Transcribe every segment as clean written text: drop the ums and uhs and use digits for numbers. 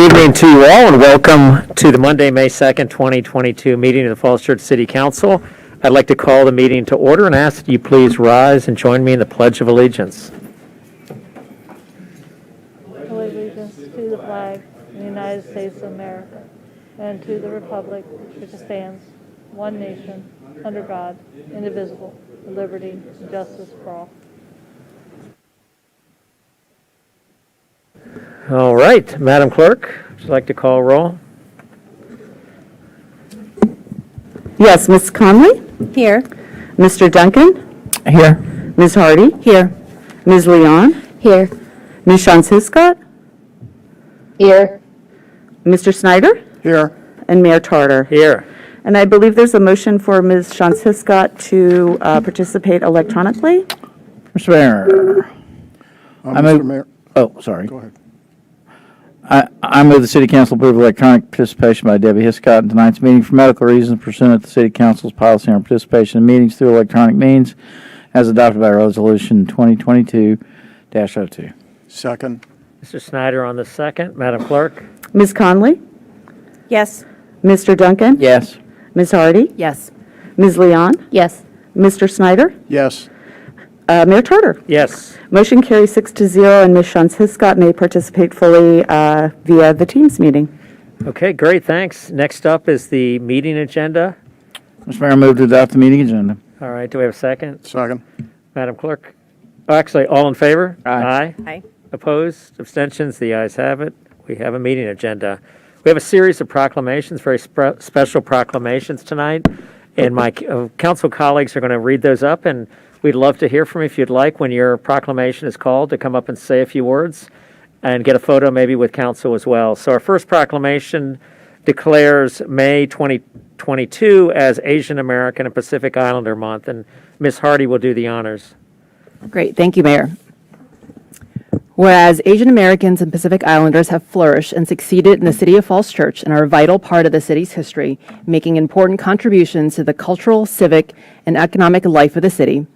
evening to you all, and welcome to the Monday, May 2nd, 2022 meeting of the Falls Church City Council. I'd like to call the meeting to order and ask that you please rise and join me in the Pledge of Allegiance. Allegiance to the flag of the United States of America and to the republic which stands, one nation, under God, indivisible, with liberty and justice for all. All right, Madam Clerk, would you like to call roll? Yes, Ms. Conley? Here. Mr. Duncan? Here. Ms. Hardy? Here. Ms. Leon? Here. Ms. Shantz-Hiscott? Here. Mr. Snyder? Here. And Mayor Tarter. Here. And I believe there's a motion for Ms. Shantz-Hiscott to participate electronically. Mr. Mayor. Mr. Mayor. Oh, sorry. Go ahead. I move the City Council approve electronic participation by Debbie Hiscott in tonight's meeting for medical reasons pursuant to the City Council's policy on participation in meetings through electronic means as adopted by Resolution 2022-02. Second. Mr. Snyder on the second. Madam Clerk? Ms. Conley? Yes. Mr. Duncan? Yes. Ms. Hardy? Yes. Ms. Leon? Yes. Mr. Snyder? Yes. Mayor Tarter. Yes. Motion carries 6-0, and Ms. Shantz-Hiscott may participate fully via the Teams meeting. Okay, great, thanks. Next up is the meeting agenda. Mr. Mayor, move to adopt the meeting agenda. All right, do we have a second? Second. Madam Clerk? Oh, actually, all in favor? Aye. Aye. Opposed? Abstentions? The ayes have it. We have a meeting agenda. We have a series of proclamations, very special proclamations tonight, and my council colleagues are going to read those up, and we'd love to hear from you if you'd like, when your proclamation is called, to come up and say a few words and get a photo maybe with council as well. So our first proclamation declares May 2022 as Asian American and Pacific Islander Month, and Ms. Hardy will do the honors. Great. Thank you, Mayor. Whereas Asian Americans and Pacific Islanders have flourished and succeeded in the City of Falls Church and are a vital part of the city's history, making important contributions to the cultural, civic, and economic life of the city.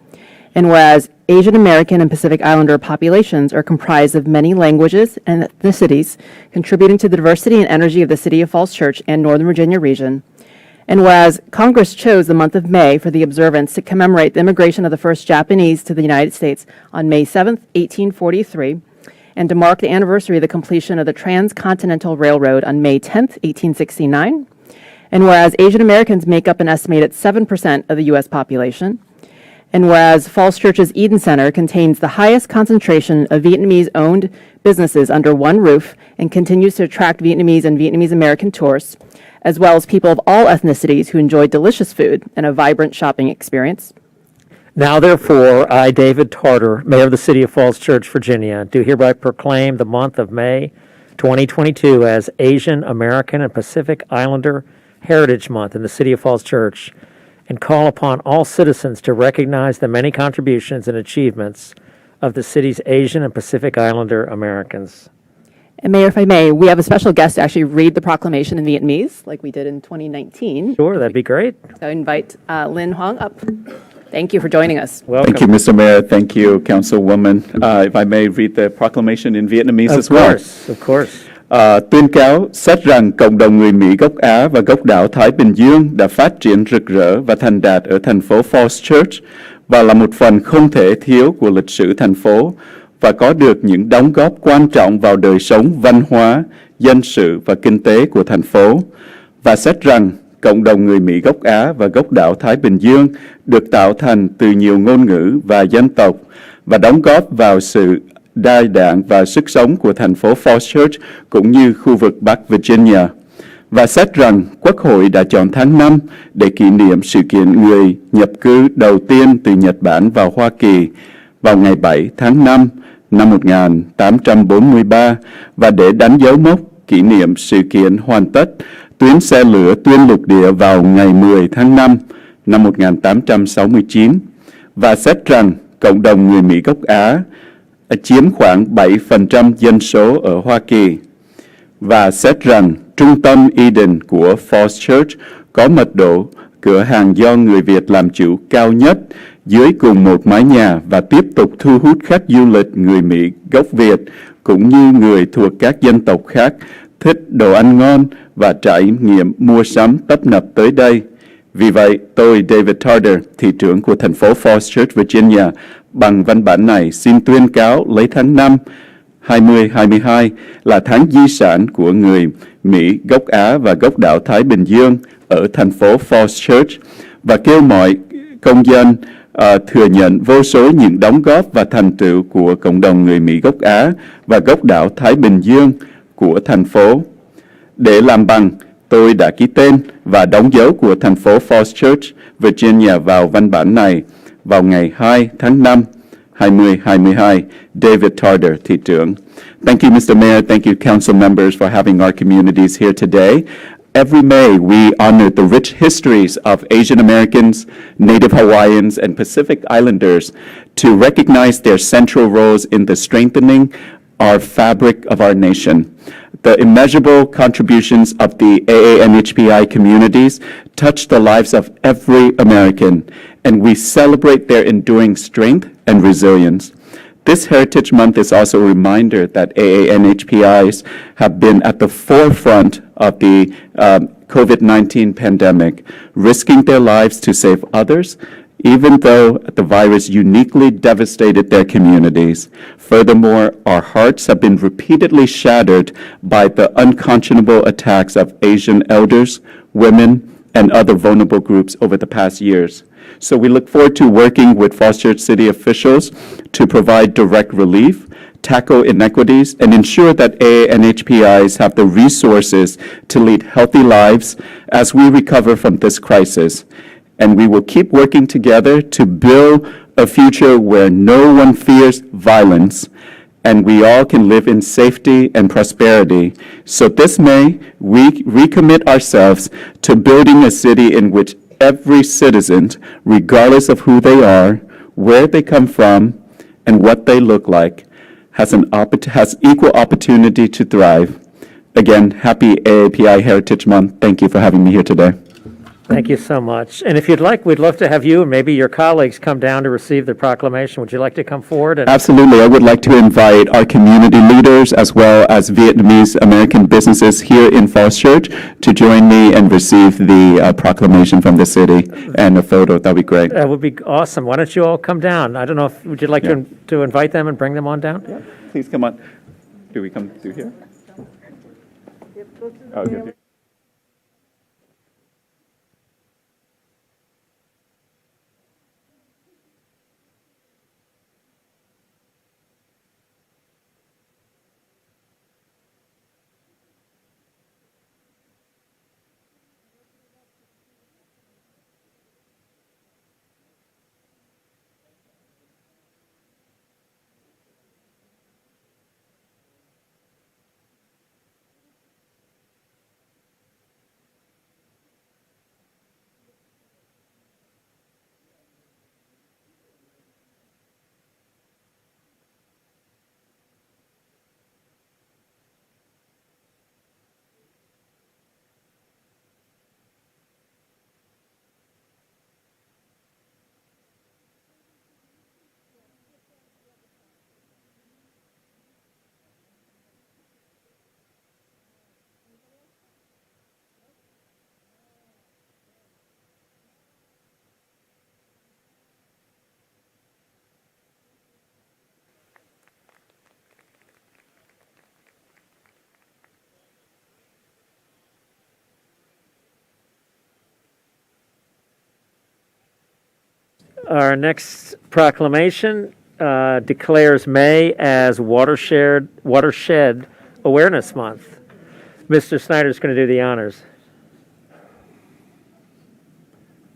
And whereas Asian American and Pacific Islander populations are comprised of many languages and ethnicities, contributing to the diversity and energy of the City of Falls Church and Northern Virginia region. And whereas Congress chose the month of May for the observance to commemorate the immigration of the first Japanese to the United States on May 7th, 1843, and to mark the anniversary of the completion of the Transcontinental Railroad on May 10th, 1869. And whereas Asian Americans make up an estimated 7% of the U.S. population, and whereas Falls Church's Eden Center contains the highest concentration of Vietnamese-owned businesses under one roof and continues to attract Vietnamese and Vietnamese-American tourists, as well as people of all ethnicities who enjoy delicious food and a vibrant shopping experience. Now, therefore, I, David Tarter, Mayor of the City of Falls Church, Virginia, do hereby proclaim the month of May 2022 as Asian American and Pacific Islander Heritage Month in the City of Falls Church, and call upon all citizens to recognize the many contributions and achievements of the city's Asian and Pacific Islander Americans. And Mayor, if I may, we have a special guest to actually read the proclamation in Vietnamese, like we did in 2019. Sure, that'd be great. So I invite Lynn Huang up. Thank you for joining us. Welcome. Thank you, Mr. Mayor. Thank you, Councilwoman. If I may read the proclamation in Vietnamese as well. Of course. Tuyên cáo xét rằng cộng đồng người Mỹ gốc Á và gốc đảo Thái Bình Dương đã phát triển rực rỡ và thành đạt ở thành phố Falls Church và là một phần không thể thiếu của lịch sử thành phố và có được những đóng góp quan trọng vào đời sống văn hóa, dân sự và kinh tế của thành phố. Và xét rằng cộng đồng người Mỹ gốc Á và gốc đảo Thái Bình Dương được tạo thành từ nhiều ngôn ngữ và dân tộc và đóng góp vào sự đa dạng và sức sống của thành phố Falls Church cũng như khu vực Bắc Virginia. Và xét rằng Quốc hội đã chọn tháng 5 để kỷ niệm sự kiện người nhập cư đầu tiên từ Nhật Bản vào Hoa Kỳ vào ngày 7 tháng 5 năm 1843 và để đánh dấu mốc kỷ niệm sự kiện hoàn tất tuyến xe lửa xuyên lục địa vào ngày 10 tháng 5 năm 1869 và xét rằng cộng đồng người Mỹ gốc Á chiếm khoảng 7% dân số ở Hoa Kỳ và xét rằng trung tâm Eden của Falls Church có mật độ cửa hàng do người Việt làm chủ cao nhất dưới cùng một mái nhà và tiếp tục thu hút khách du lịch người Mỹ gốc Việt cũng như người thuộc các dân tộc khác thích đồ ăn ngon và trải nghiệm mua sắm tấp nập tới đây. Vì vậy, tôi, David Tarter, thị trưởng của thành phố Falls Church, Virginia, bằng văn bản này xin tuyên cáo lấy tháng 5 2022 là tháng di sản của người Mỹ gốc Á và gốc đảo Thái Bình Dương ở thành phố Falls Church và kêu mọi công dân thừa nhận vô số những đóng góp và thành tựu của cộng đồng người Mỹ gốc Á và gốc đảo Thái Bình Dương của thành phố. Để làm bằng, tôi đã ký tên và đóng dấu của thành phố Falls Church, Virginia vào văn bản này vào ngày 2 tháng 5, 2022. David Tarter, thị trưởng. Thank you, Mr. Mayor. Thank you, council members, for having our communities here today. Every May, we honor the rich histories of Asian Americans, Native Hawaiians, and Pacific Islanders to recognize their central roles in the strengthening our fabric of our nation. The immeasurable contributions of the AANHPI communities touch the lives of every American, and we celebrate their enduring strength and resilience. This Heritage Month is also a reminder that AANHPIs have been at the forefront of the COVID-19 pandemic, risking their lives to save others, even though the virus uniquely devastated their communities. Furthermore, our hearts have been repeatedly shattered by the unconscionable attacks of Asian elders, women, and other vulnerable groups over the past years. So we look forward to working with Falls Church City officials to provide direct relief, tackle inequities, and ensure that AANHPIs have the resources to lead healthy lives as we recover from this crisis. And we will keep working together to build a future where no one fears violence and we all can live in safety and prosperity. So this May, we recommit ourselves to building a city in which every citizen, regardless of who they are, where they come from, and what they look like, has equal opportunity to thrive. Again, happy AAPI Heritage Month. Thank you for having me here today. Thank you so much. And if you'd like, we'd love to have you and maybe your colleagues come down to receive the proclamation. Would you like to come forward? And Absolutely. I would like to invite our community leaders as well as Vietnamese American businesses here in Falls Church to join me and receive the proclamation from the city and a photo. That'd be great. That would be awesome. Why don't you all come down? I don't know if, would you like to invite them and bring them on down? Please come on. Do we come through here? Okay. Our next proclamation declares May as Watershed Awareness Month. Mr. Snyder's going to do the honors.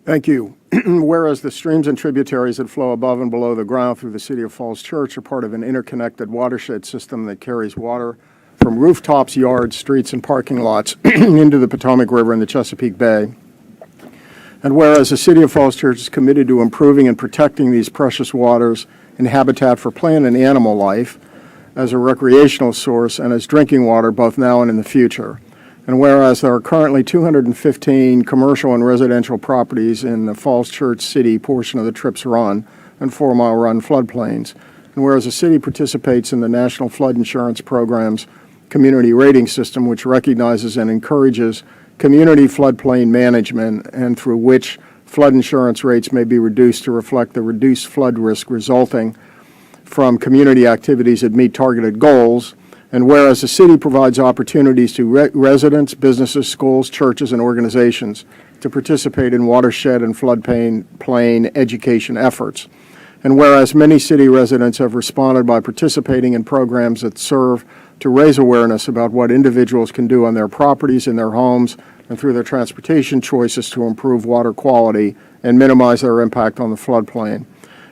Thank you. Whereas the streams and tributaries that flow above and below the ground through the city of Falls Church are part of an interconnected watershed system that carries water from rooftops, yards, streets, and parking lots into the Potomac River and the Chesapeake Bay. And whereas the city of Falls Church is committed to improving and protecting these precious waters and habitat for plant and animal life as a recreational source and as drinking water both now and in the future. And whereas there are currently 215 commercial and residential properties in the Falls Church City portion of the Trips Run and 4 Mile Run floodplains. And whereas the city participates in the National Flood Insurance Program's community rating system, which recognizes and encourages community floodplain management, and through which flood insurance rates may be reduced to reflect the reduced flood risk resulting from community activities that meet targeted goals. And whereas the city provides opportunities to residents, businesses, schools, churches, and organizations to participate in watershed and floodplain education efforts. And whereas many city residents have responded by participating in programs that serve to raise awareness about what individuals can do on their properties, in their homes, and through their transportation choices to improve water quality and minimize their impact on the floodplain.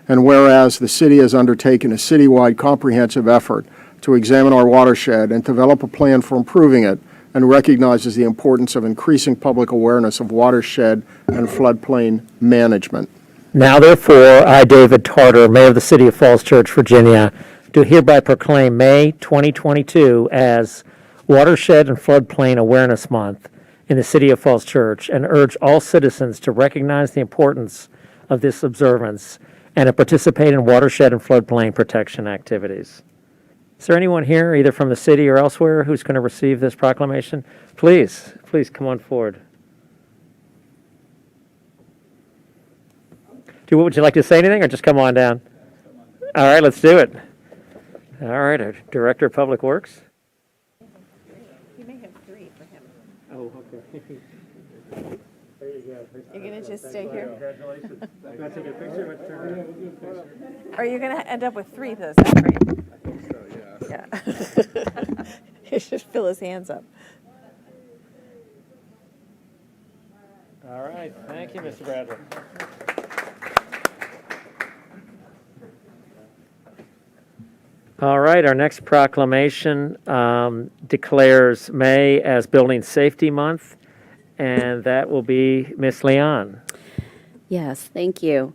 And whereas the city has undertaken a citywide comprehensive effort to examine our watershed and develop a plan for improving it, and recognizes the importance of increasing public awareness of watershed and floodplain management. Now therefore, I, David Tarter, Mayor of the City of Falls Church, Virginia, do hereby proclaim May 2022 as Watershed and Floodplain Awareness Month in the City of Falls Church, and urge all citizens to recognize the importance of this observance and to participate in watershed and floodplain protection activities. Is there anyone here, either from the city or elsewhere, who's going to receive this proclamation? Please come on forward. Would you like to say anything, or just come on down? All right, let's do it. All right, our Director of Public Works. You may have 3 for him. Oh, okay. There you go. You're going to just stay here? Congratulations. Want to take a picture? Or you're going to end up with 3 this time, right? I think so, yeah. He should fill his hands up. All right, thank you, Mr. Bradley. All right, our next proclamation declares May as Building Safety Month, and that will be Ms. Leon. Yes, thank you.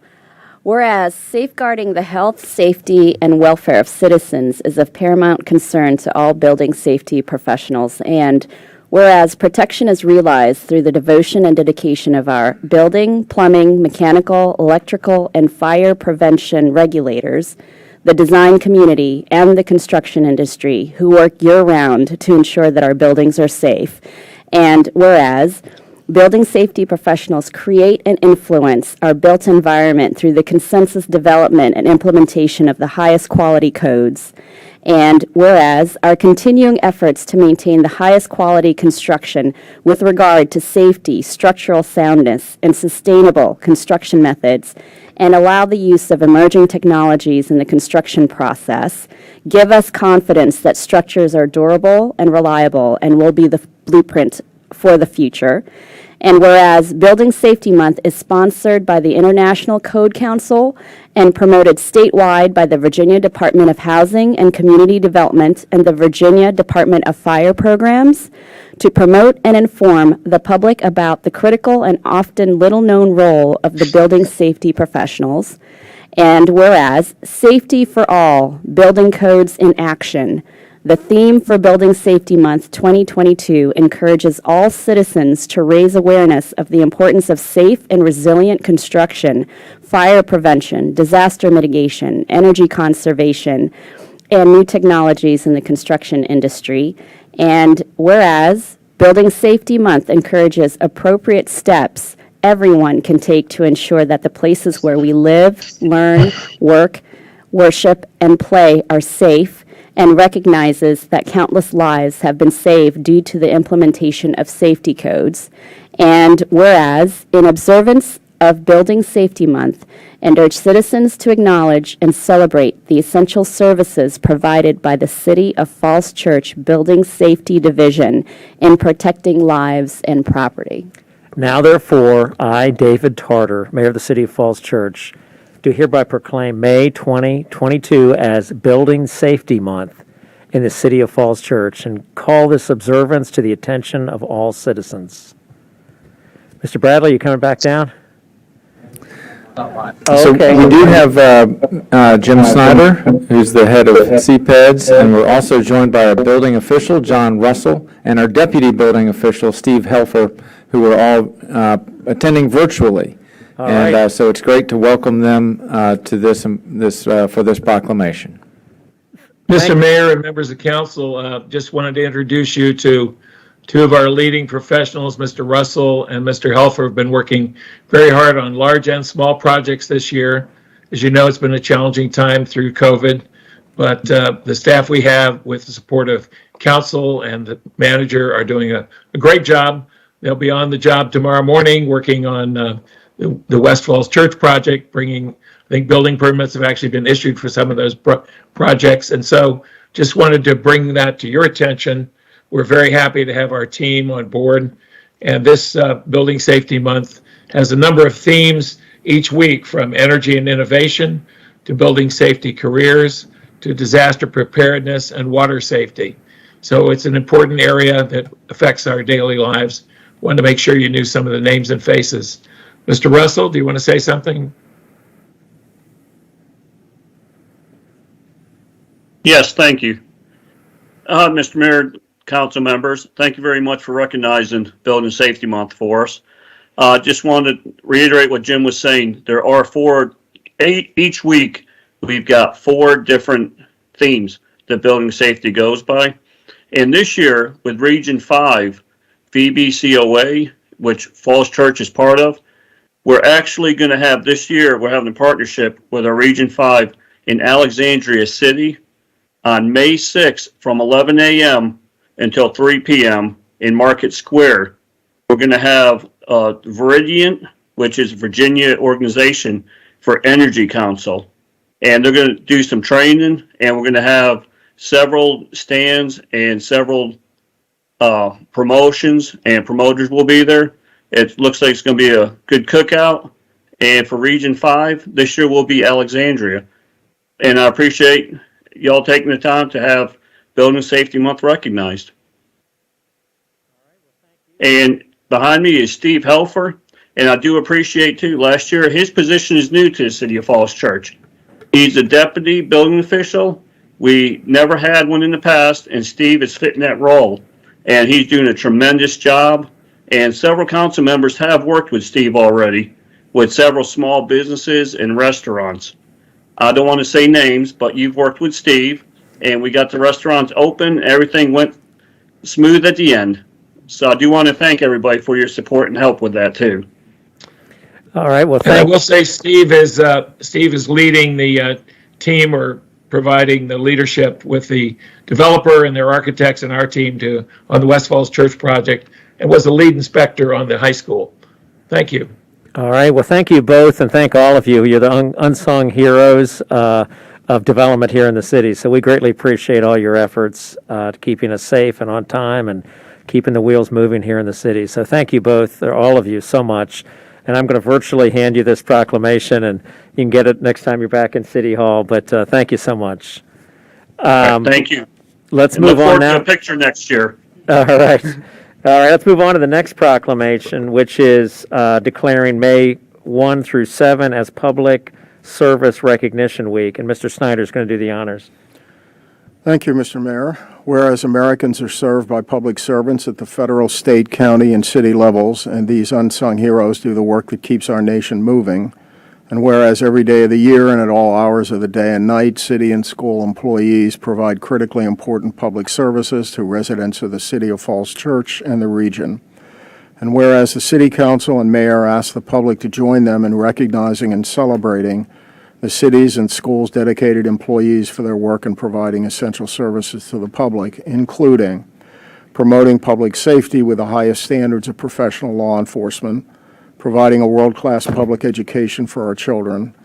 Whereas safeguarding the health, safety, and welfare of citizens is of paramount concern to all building safety professionals, and whereas protection is realized through the devotion and dedication of our building, plumbing, mechanical, electrical, and fire prevention regulators, the design community, and the construction industry who work year-round to ensure that our buildings are safe. And whereas building safety professionals create and influence our built environment through the consensus development and implementation of the highest quality codes. And whereas our continuing efforts to maintain the highest quality construction with regard to safety, structural soundness, and sustainable construction methods, and allow the use of emerging technologies in the construction process, give us confidence that structures are durable and reliable and will be the blueprint for the future. And whereas Building Safety Month is sponsored by the International Code Council and promoted statewide by the Virginia Department of Housing and Community Development and the Virginia Department of Fire Programs, to promote and inform the public about the critical and often little-known role of the building safety professionals. And whereas Safety for All, Building Codes in Action, the theme for Building Safety Month 2022 encourages all citizens to raise awareness of the importance of safe and resilient construction, fire prevention, disaster mitigation, energy conservation, and new technologies in the construction industry. And whereas Building Safety Month encourages appropriate steps everyone can take to ensure that the places where we live, learn, work, worship, and play are safe, and recognizes that countless lives have been saved due to the implementation of safety codes. And whereas, in observance of Building Safety Month, and urge citizens to acknowledge and celebrate the essential services provided by the City of Falls Church Building Safety Division in protecting lives and property. Now therefore, I, David Tarter, Mayor of the City of Falls Church, do hereby proclaim May 2022 as Building Safety Month in the City of Falls Church, and call this observance to the attention of all citizens. Mr. Bradley, you coming back down? So Okay. we do have Jim Snyder, who's the head of CPEDS, and we're also joined by our building official, John Russell, and our deputy building official, Steve Helfer, who are all attending virtually. All And right. so it's great to welcome them to this for this proclamation. Mr. Mayor and members of council, just wanted to introduce you to two of our leading professionals, Mr. Russell and Mr. Helfer, have been working very hard on large and small projects this year. As you know, it's been a challenging time through COVID, but the staff we have, with the support of council and the manager, are doing a great job. They'll be on the job tomorrow morning working on the West Falls Church project, bringing, I think building permits have actually been issued for some of those projects. And so just wanted to bring that to your attention. We're very happy to have our team on board. And this Building Safety Month has a number of themes each week, from energy and innovation to building safety careers to disaster preparedness and water safety. So it's an important area that affects our daily lives. Wanted to make sure you knew some of the names and faces. Mr. Russell, do you want to say something? Yes, thank you. Mr. Mayor, council members, thank you very much for recognizing Building Safety Month for us. Just wanted to reiterate what Jim was saying. There are each week we've got 4 different themes that building safety goes by. And this year, with Region 5, VBCOA, which Falls Church is part of, we're actually going to have this year, we're having a partnership with our Region 5 in Alexandria City on May 6th from 11 a.m. until 3 p.m. in Market Square. We're going to have Viridian, which is Virginia Organization for Energy Council. And they're going to do some training, and we're going to have several stands and several promotions, and promoters will be there. It looks like it's going to be a good cookout. And for Region 5, this year will be Alexandria. And I appreciate y'all taking the time to have Building Safety Month recognized. And behind me is Steve Helfer. And I do appreciate, too, last year, his position is new to the City of Falls Church. He's a deputy building official. We never had one in the past, and Steve is fitting that role. And he's doing a tremendous job. And several council members have worked with Steve already, with several small businesses and restaurants. I don't want to say names, but you've worked with Steve, and we got the restaurants open. Everything went smooth at the end. So I do want to thank everybody for your support and help with that, too. All right, well, And I will say Steve is leading the team, or providing the leadership with the developer and their architects and our team on the West Falls Church project, and was the lead inspector on the high school. Thank you. All right, well, thank you both, and thank all of you. You're the unsung heroes of development here in the city, so we greatly appreciate all your efforts to keeping us safe and on time and keeping the wheels moving here in the city. So thank you both, or all of you, so much. And I'm going to virtually hand you this proclamation, and you can get it next time you're back in City Hall, but thank you so much. Thank you. Let's And move look on forward now. to a picture next year. All right. All right, let's move on to the next proclamation, which is declaring May 1 through 7 as Public Service Recognition Week. And Mr. Snyder is going to do the honors. Thank you, Mr. Mayor. Whereas Americans are served by public servants at the federal, state, county, and city levels, and these unsung heroes do the work that keeps our nation moving. And whereas every day of the year and at all hours of the day and night, city and school employees provide critically important public services to residents of the City of Falls Church and the region. And whereas the City Council and Mayor ask the public to join them in recognizing and celebrating the city's and schools' dedicated employees for their work in providing essential services to the public, including promoting public safety with the highest standards of professional law enforcement, providing a world-class public education for our children,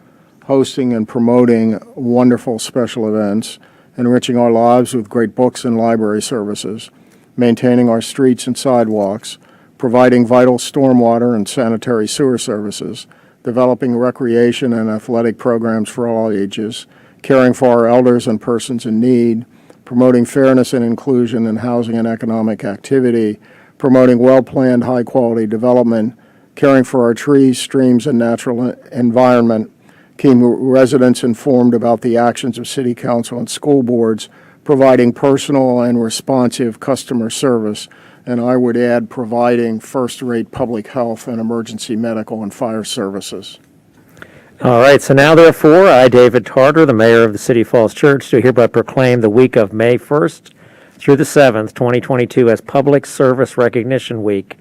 hosting and promoting wonderful special events, enriching our lives with great books and library services, maintaining our streets and sidewalks, providing vital stormwater and sanitary sewer services, developing recreation and athletic programs for all ages, caring for our elders and persons in need, promoting fairness and inclusion in housing and economic activity, promoting well-planned, high-quality development, caring for our trees, streams, and natural environment, keeping residents informed about the actions of City Council and school boards, providing personal and responsive customer service, and I would add providing first-rate public health and emergency medical and fire services. All right, so now therefore, I, David Tarter, the mayor of the City of Falls Church, do hereby proclaim the week of May 1st through the 7th, 2022 as Public Service Recognition Week,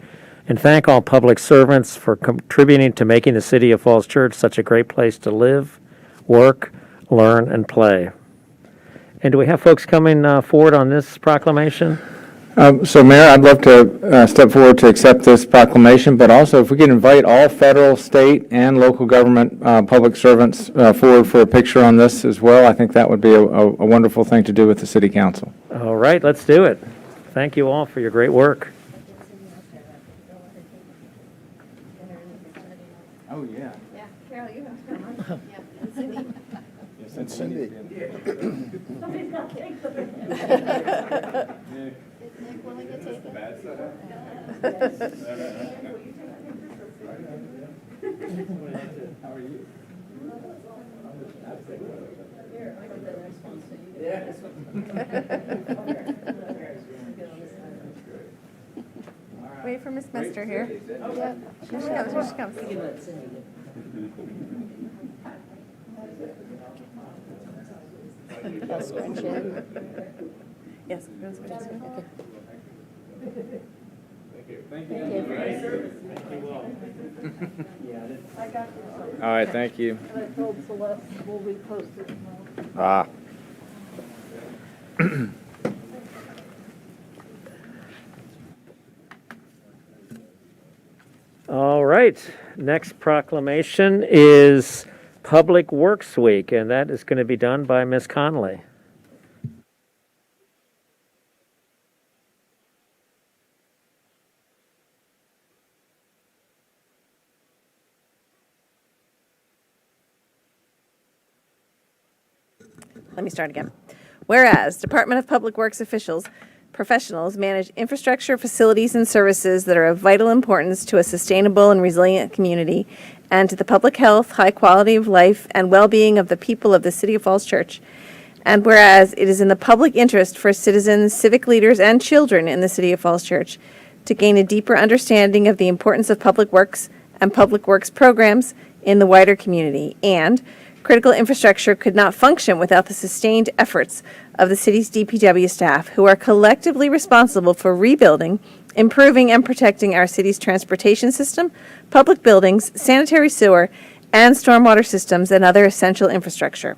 and thank all public servants for contributing to making the City of Falls Church such a great place to live, work, learn, and play. And do we have folks coming forward on this proclamation? So, Mayor, I'd love to step forward to accept this proclamation, but also if we could invite all federal, state, and local government public servants forward for a picture on this as well, I think that would be a wonderful thing to do with the City Council. All right, let's do it. Thank you all for your great work. Oh, yeah. Yeah, Carol, you have to come on. Yeah, and Cindy. And Cindy. Somebody's got to take the picture. Is Nick willing to take Wait for Miss Mister here. Here she comes, here she comes. Yes. All right, thank you. I told Celeste we'll repost it tomorrow. Ah. All right, next proclamation is Public Works Week, and that is going to be done by Ms. Conley. Let me start again. Whereas Department of Public Works professionals manage infrastructure, facilities, and services that are of vital importance to a sustainable and resilient community and to the public health, high quality of life, and well-being of the people of the City of Falls Church. And whereas it is in the public interest for citizens, civic leaders, and children in the City of Falls Church to gain a deeper understanding of the importance of public works and public works programs in the wider community, and critical infrastructure could not function without the sustained efforts of the city's DPW staff, who are collectively responsible for rebuilding, improving, and protecting our city's transportation system, public buildings, sanitary sewer, and stormwater systems and other essential infrastructure.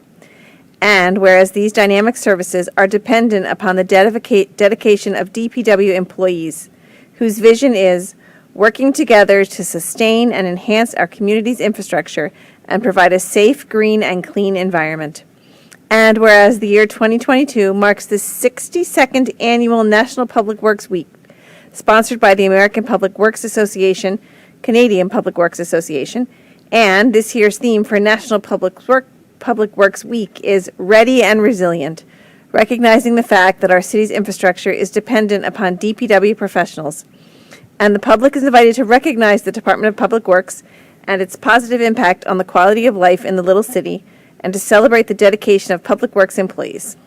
And whereas these dynamic services are dependent upon the dedication of DPW employees, whose vision is working together to sustain and enhance our community's infrastructure and provide a safe, green, and clean environment. And whereas the year 2022 marks the 62nd annual National Public Works Week, sponsored by the American Public Works Association, Canadian Public Works Association, and this year's theme for National Public Works Week is Ready and Resilient, recognizing the fact that our city's infrastructure is dependent upon DPW professionals. And the public is invited to recognize the Department of Public Works and its positive impact on the quality of life in the little city, and to celebrate the dedication of Public Works employees.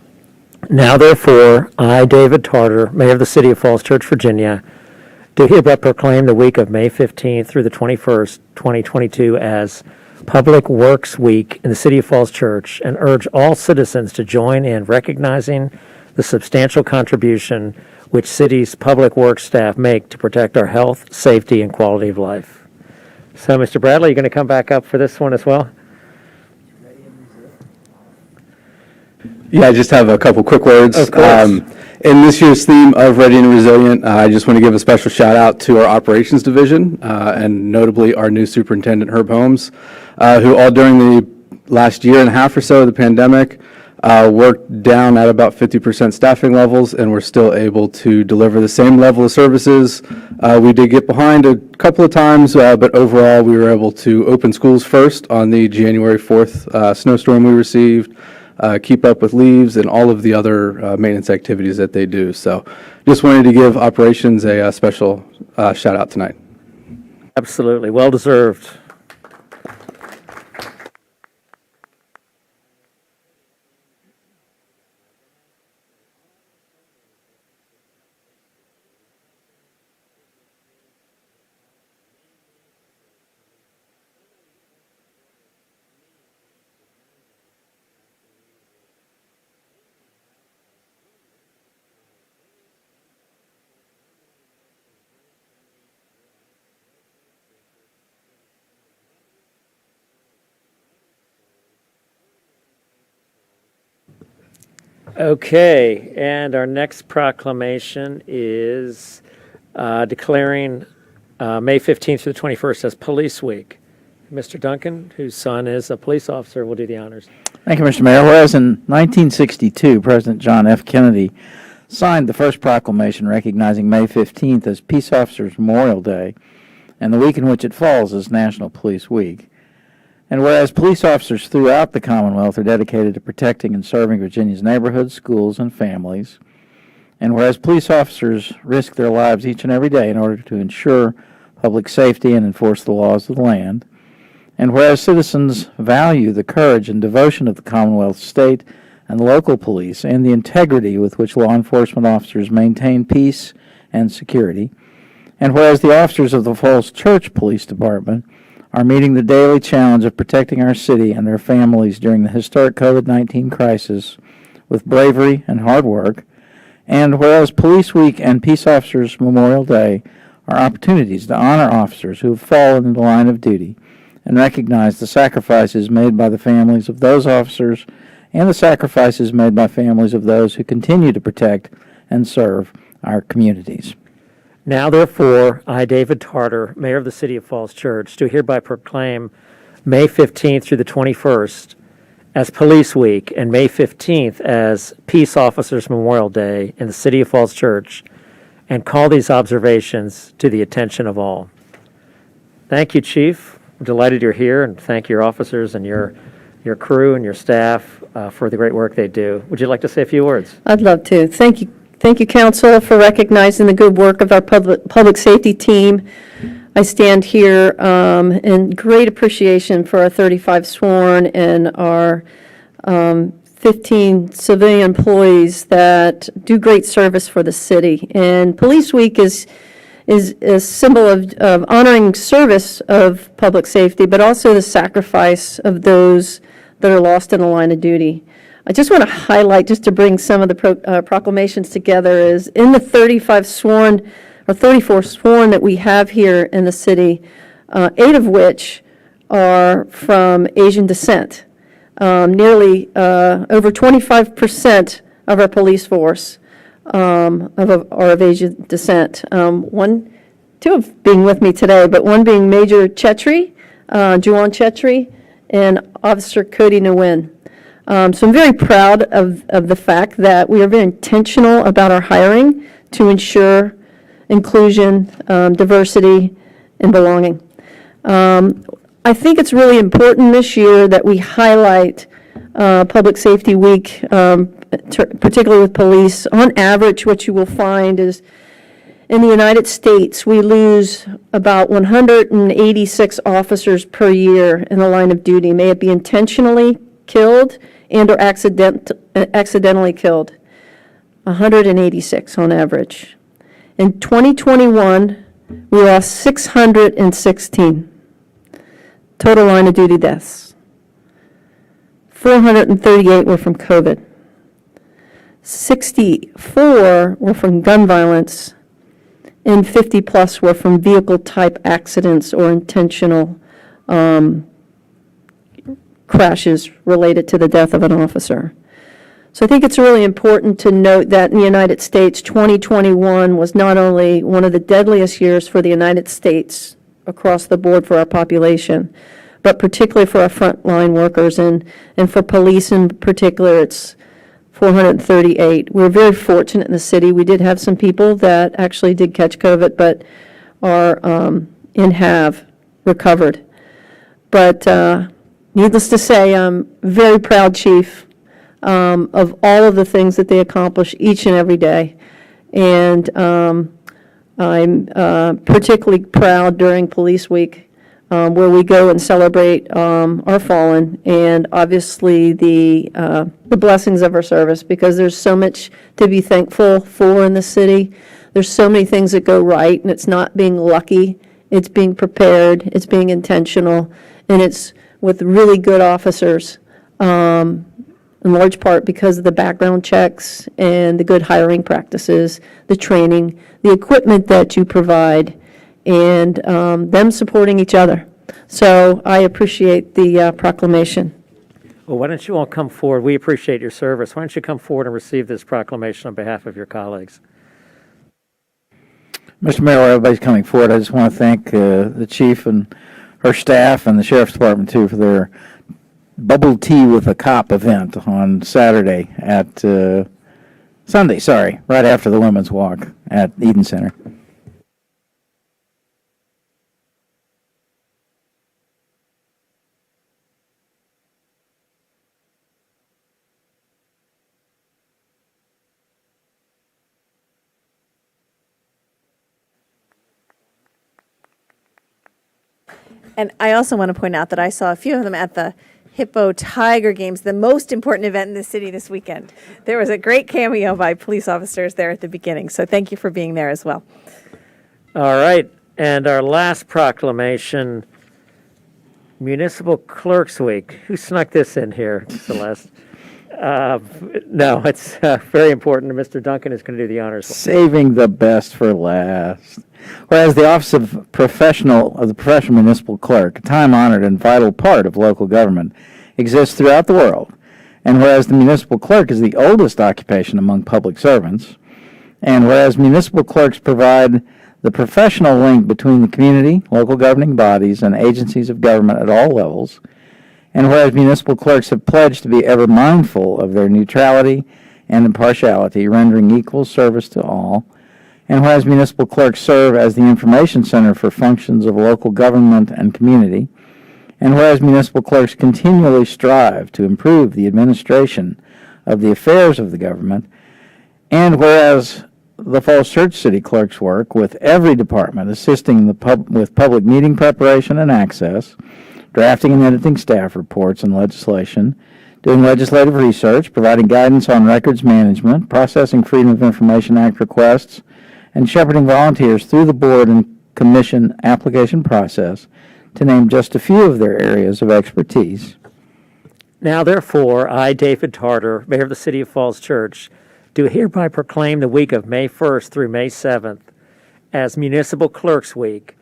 Now therefore, I, David Tarter, Mayor of the City of Falls Church, Virginia, do hereby proclaim the week of May 15th through the 21st, 2022 as Public Works Week in the City of Falls Church, and urge all citizens to join in recognizing the substantial contribution which city's public works staff make to protect our health, safety, and quality of life. So, Mr. Bradley, you're going to come back up for this one as well? Yeah, I just have a couple quick words. Of course. In this year's theme of Ready and Resilient, I just want to give a special shout out to our operations division, and notably our new superintendent, Herb Holmes, who all during the last year and a half or so of the pandemic worked down at about 50% staffing levels, and we're still able to deliver the same level of services. We did get behind a couple of times, but overall we were able to open schools first on the January 4th snowstorm we received, keep up with leaves and all of the other maintenance activities that they do. So just wanted to give operations a special shout out tonight. Absolutely, well deserved. Okay, and our next proclamation is declaring May 15th through the 21st as Police Week. Mr. Duncan, whose son is a police officer, will do the honors. Thank you, Mr. Mayor. Whereas in 1962, President John F. Kennedy signed the first proclamation recognizing May 15th as Peace Officers Memorial Day, and the week in which it falls is National Police Week. And whereas police officers throughout the Commonwealth are dedicated to protecting and serving Virginia's neighborhoods, schools, and families, and whereas police officers risk their lives each and every day in order to ensure public safety and enforce the laws of the land, and whereas citizens value the courage and devotion of the Commonwealth, state, and local police, and the integrity with which law enforcement officers maintain peace and security, and whereas the officers of the Falls Church Police Department are meeting the daily challenge of protecting our city and their families during the historic COVID-19 crisis with bravery and hard work, and whereas Police Week and Peace Officers Memorial Day are opportunities to honor officers who have fallen in the line of duty and recognize the sacrifices made by the families of those officers and the sacrifices made by families of those who continue to protect and serve our communities. Now, therefore, I, David Tarter, Mayor of the City of Falls Church, do hereby proclaim May 15th through the 21st as Police Week and May 15th as Peace Officers Memorial Day in the City of Falls Church, and call these observations to the attention of all. Thank you, Chief. I'm delighted you're here, and thank your officers and your crew and your staff for the great work they do. Would you like to say a few words? I'd love to. Thank you. Thank you, Council, for recognizing the good work of our public safety team. I stand here in great appreciation for our 35 sworn and our 15 civilian employees that do great service for the city. And Police Week is a symbol of honoring service of public safety, but also the sacrifice of those that are lost in the line of duty. I just want to highlight, just to bring some of the proclamations together, is in the 35 sworn, or 34 sworn that we have here in the city, 8 of which are from Asian descent. Nearly over 25% of our police force are of Asian descent. Two of being with me today, but one being Major Chetri, Juwan Chetri, and Officer Cody Nguyen. So I'm very proud of the fact that we are very intentional about our hiring to ensure inclusion, diversity, and belonging. I think it's really important this year that we highlight Public Safety Week, particularly with police. On average, what you will find is in the United States, we lose about 186 officers per year in the line of duty. May it be intentionally killed and or accidentally killed. 186 on average. In 2021, we lost 616 total line of duty deaths. 438 were from COVID. 64 were from gun violence, and 50 plus were from vehicle type accidents or intentional crashes related to the death of an officer. So I think it's really important to note that in the United States, 2021 was not only one of the deadliest years for the United States across the board for our population, but particularly for our frontline workers and for police in particular, it's 438. We're very fortunate in the city. We did have some people that actually did catch COVID, but are and have recovered. But needless to say, I'm very proud, Chief, of all of the things that they accomplish each and every day. And I'm particularly proud during Police Week, where we go and celebrate our fallen and obviously the blessings of our service, because there's so much to be thankful for in the city. There's so many things that go right, and it's not being lucky. It's being prepared. It's being intentional, and it's with really good officers, in large part because of the background checks and the good hiring practices, the training, the equipment that you provide, and them supporting each other. So I appreciate the proclamation. Well, why don't you all come forward? We appreciate your service. Why don't you come forward and receive this proclamation on behalf of your colleagues? Mr. Mayor, while everybody's coming forward, I just want to thank the chief and her staff and the sheriff's department, too, for their bubble tea with a cop event on Saturday at, Sunday, sorry, right after the Women's Walk at Eden Center. And I also want to point out that I saw a few of them at the Hippo Tiger Games, the most important event in the city this weekend. There was a great cameo by police officers there at the beginning, so thank you for being there as well. All right, and our last proclamation, Municipal Clerks Week. Who snuck this in here, Celeste? No, it's very important. Mr. Duncan is going to do the honors. Saving the best for last. Whereas the Office of the Professional Municipal Clerk, a time-honored and vital part of local government, exists throughout the world, and whereas the municipal clerk is the oldest occupation among public servants, and whereas municipal clerks provide the professional link between the community, local governing bodies, and agencies of government at all levels, and whereas municipal clerks have pledged to be ever mindful of their neutrality and impartiality, rendering equal service to all, and whereas municipal clerks serve as the information center for functions of local government and community, and whereas municipal clerks continually strive to improve the administration of the affairs of the government, and whereas the Falls Church City Clerks work with every department assisting with public meeting preparation and access, drafting and editing staff reports and legislation, doing legislative research, providing guidance on records management, processing Freedom of Information Act requests, and shepherding volunteers through the board and commission application process, to name just a few of their areas of expertise. Now, therefore, I, David Tarter, Mayor of the City of Falls Church, do hereby proclaim the week of May 1st through May 7th as Municipal Clerks Week,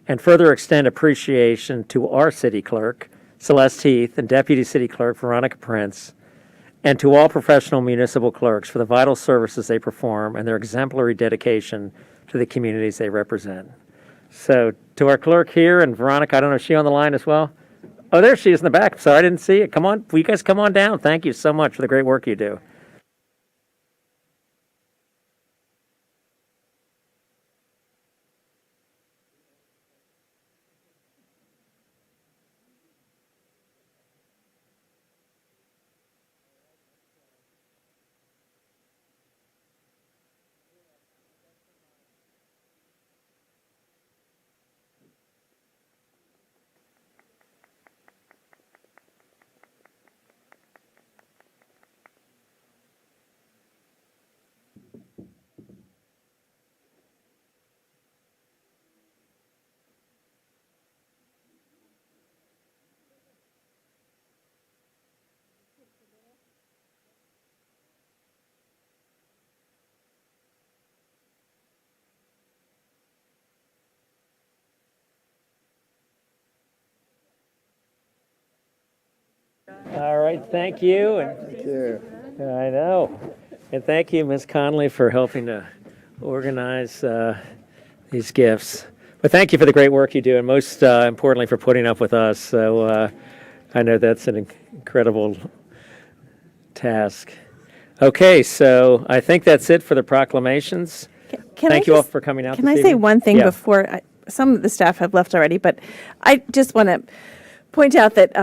and further extend appreciation to our city clerk, Celeste Heath, and Deputy City Clerk Veronica Prince, and to all professional municipal clerks for the vital services they perform and their exemplary dedication to the communities they represent. So, to our clerk here, and Veronica, I don't know, is she on the line as well? Oh, there she is in the back. Sorry, I didn't see it. Come on, will you guys come on down? Thank you so much for the great work you do. All right, thank you. Thank you. I know. And thank you, Ms. Conley, for helping to organize these gifts. But thank you for the great work you do, and most importantly, for putting up with us. So I know that's an incredible task. Okay, so I think that's it for the proclamations. Thank you all for coming out this Can I say evening. one thing Yeah. before, some of the staff have left already, but I just want to point out that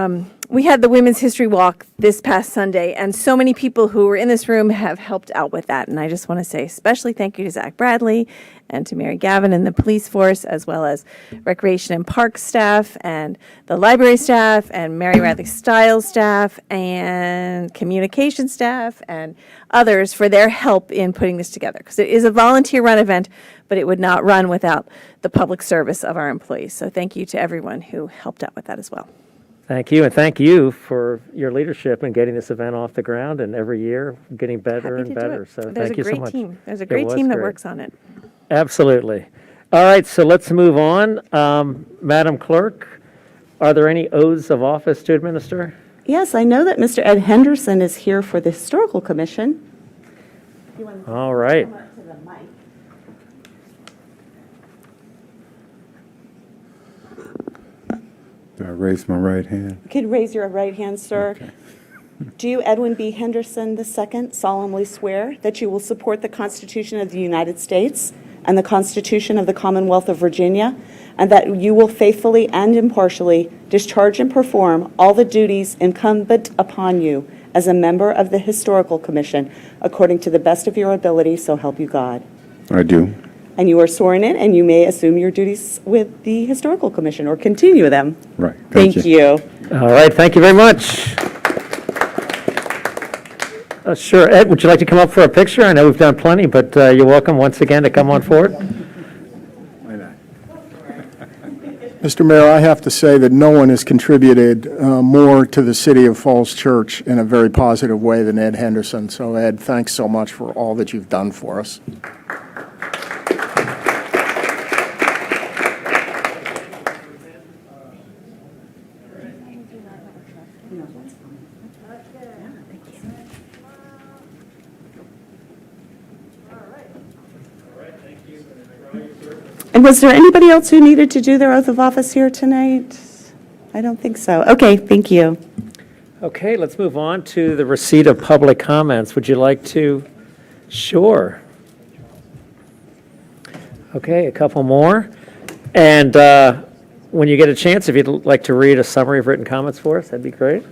we had the Women's History Walk this past Sunday, and so many people who were in this room have helped out with that. And I just want to say especially thank you to Zach Bradley and to Mary Gavin and the police force, as well as Recreation and Parks staff and the library staff and Mary Radley Stiles staff and communication staff and others for their help in putting this together. Because it is a volunteer-run event, but it would not run without the public service of our employees. So thank you to everyone who helped out with that as well. Thank you, and thank you for your leadership in getting this event off the ground, and every year getting better Happy and to do better. it. So There's thank a you so great much. team. There's a It great was team that great. works on it. Absolutely. All right, so let's move on. Madam Clerk, are there any oaths of office to administer? Yes, I know that Mr. Ed Henderson is here for the Historical Commission. All right. Do I raise my right hand? You could raise your right hand, sir. Okay. Do you, Edwin B. Henderson II, solemnly swear that you will support the Constitution of the United States and the Constitution of the Commonwealth of Virginia, and that you will faithfully and impartially discharge and perform all the duties incumbent upon you as a member of the Historical Commission according to the best of your ability, so help you God? I do. And you are sworn in, and you may assume your duties with the Historical Commission or continue them. Right. Thank you. All right, thank you very much. Sure, Ed, would you like to come up for a picture? I know we've done plenty, but you're welcome once again to come on forward. Why not? Mr. Mayor, I have to say that no one has contributed more to the City of Falls Church in a very positive way than Ed Henderson. So Ed, thanks so much for all that you've done for us. And was there anybody else who needed to do their oath of office here tonight? I don't think so. Okay, thank you. Okay, let's move on to the receipt of public comments. Would you like to? Sure. Okay, a couple more. And when you get a chance, if you'd like to read a summary of written comments for us, that'd be great.